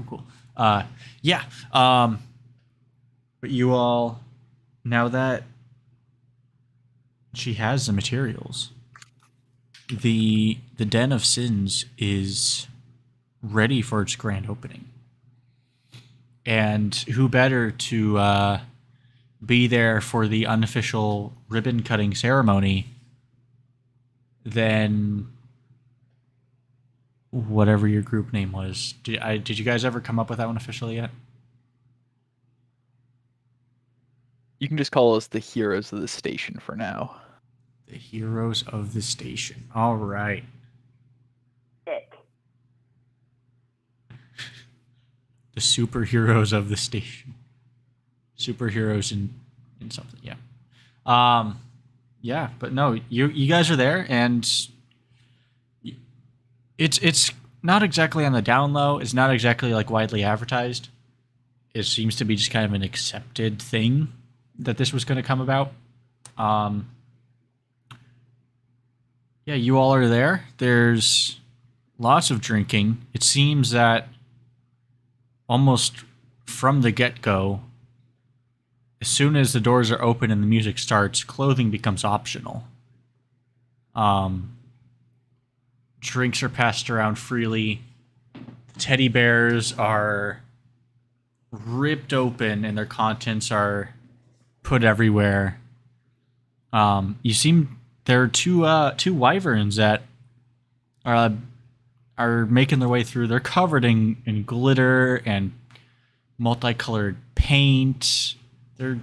Cool. Yeah. But you all, now that she has the materials, the Den of Sins is ready for its grand opening. And who better to be there for the unofficial ribbon cutting ceremony than whatever your group name was. Did you guys ever come up with that one officially yet? You can just call us the heroes of the station for now. The The heroes of the station. All right. Dick. The superheroes of the station. Superheroes in something, yeah. Yeah, but no, you guys are there, and it's not exactly on the down low. It's not exactly like widely advertised. It seems to be just kind of an accepted thing that this was going to come about. Yeah, you all are there. There's lots of drinking. It seems that almost from the get-go, as soon as the doors are open and the music starts, clothing becomes optional. Drinks are passed around freely. The teddy bears are ripped open and their contents are put everywhere. You seem there are two wyverns that are making their way through. They're covered in glitter and multicolored paint. They're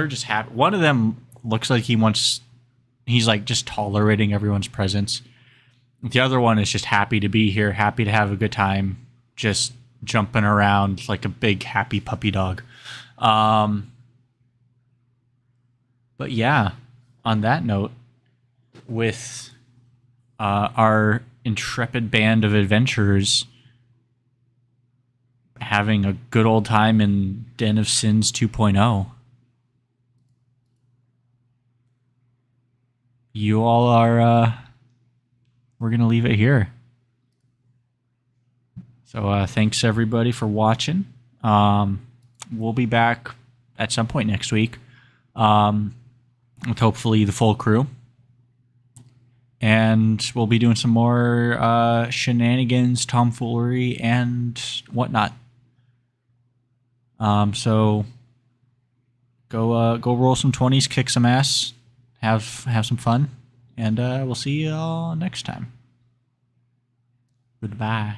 just happy. One of them looks like he's like just tolerating everyone's presence. The other one is just happy to be here, happy to have a good time, just jumping around like a big happy puppy dog. But yeah, on that note, with our intrepid band of adventurers having a good old time in Den of Sins 2.0, you all are we're gonna leave it here. So thanks everybody for watching. We'll be back at some point next week with hopefully the full crew, and we'll be doing some more shenanigans, tomfoolery, and whatnot. So go roll some 20s, kick some ass, have some fun, and we'll see you all next time. Goodbye.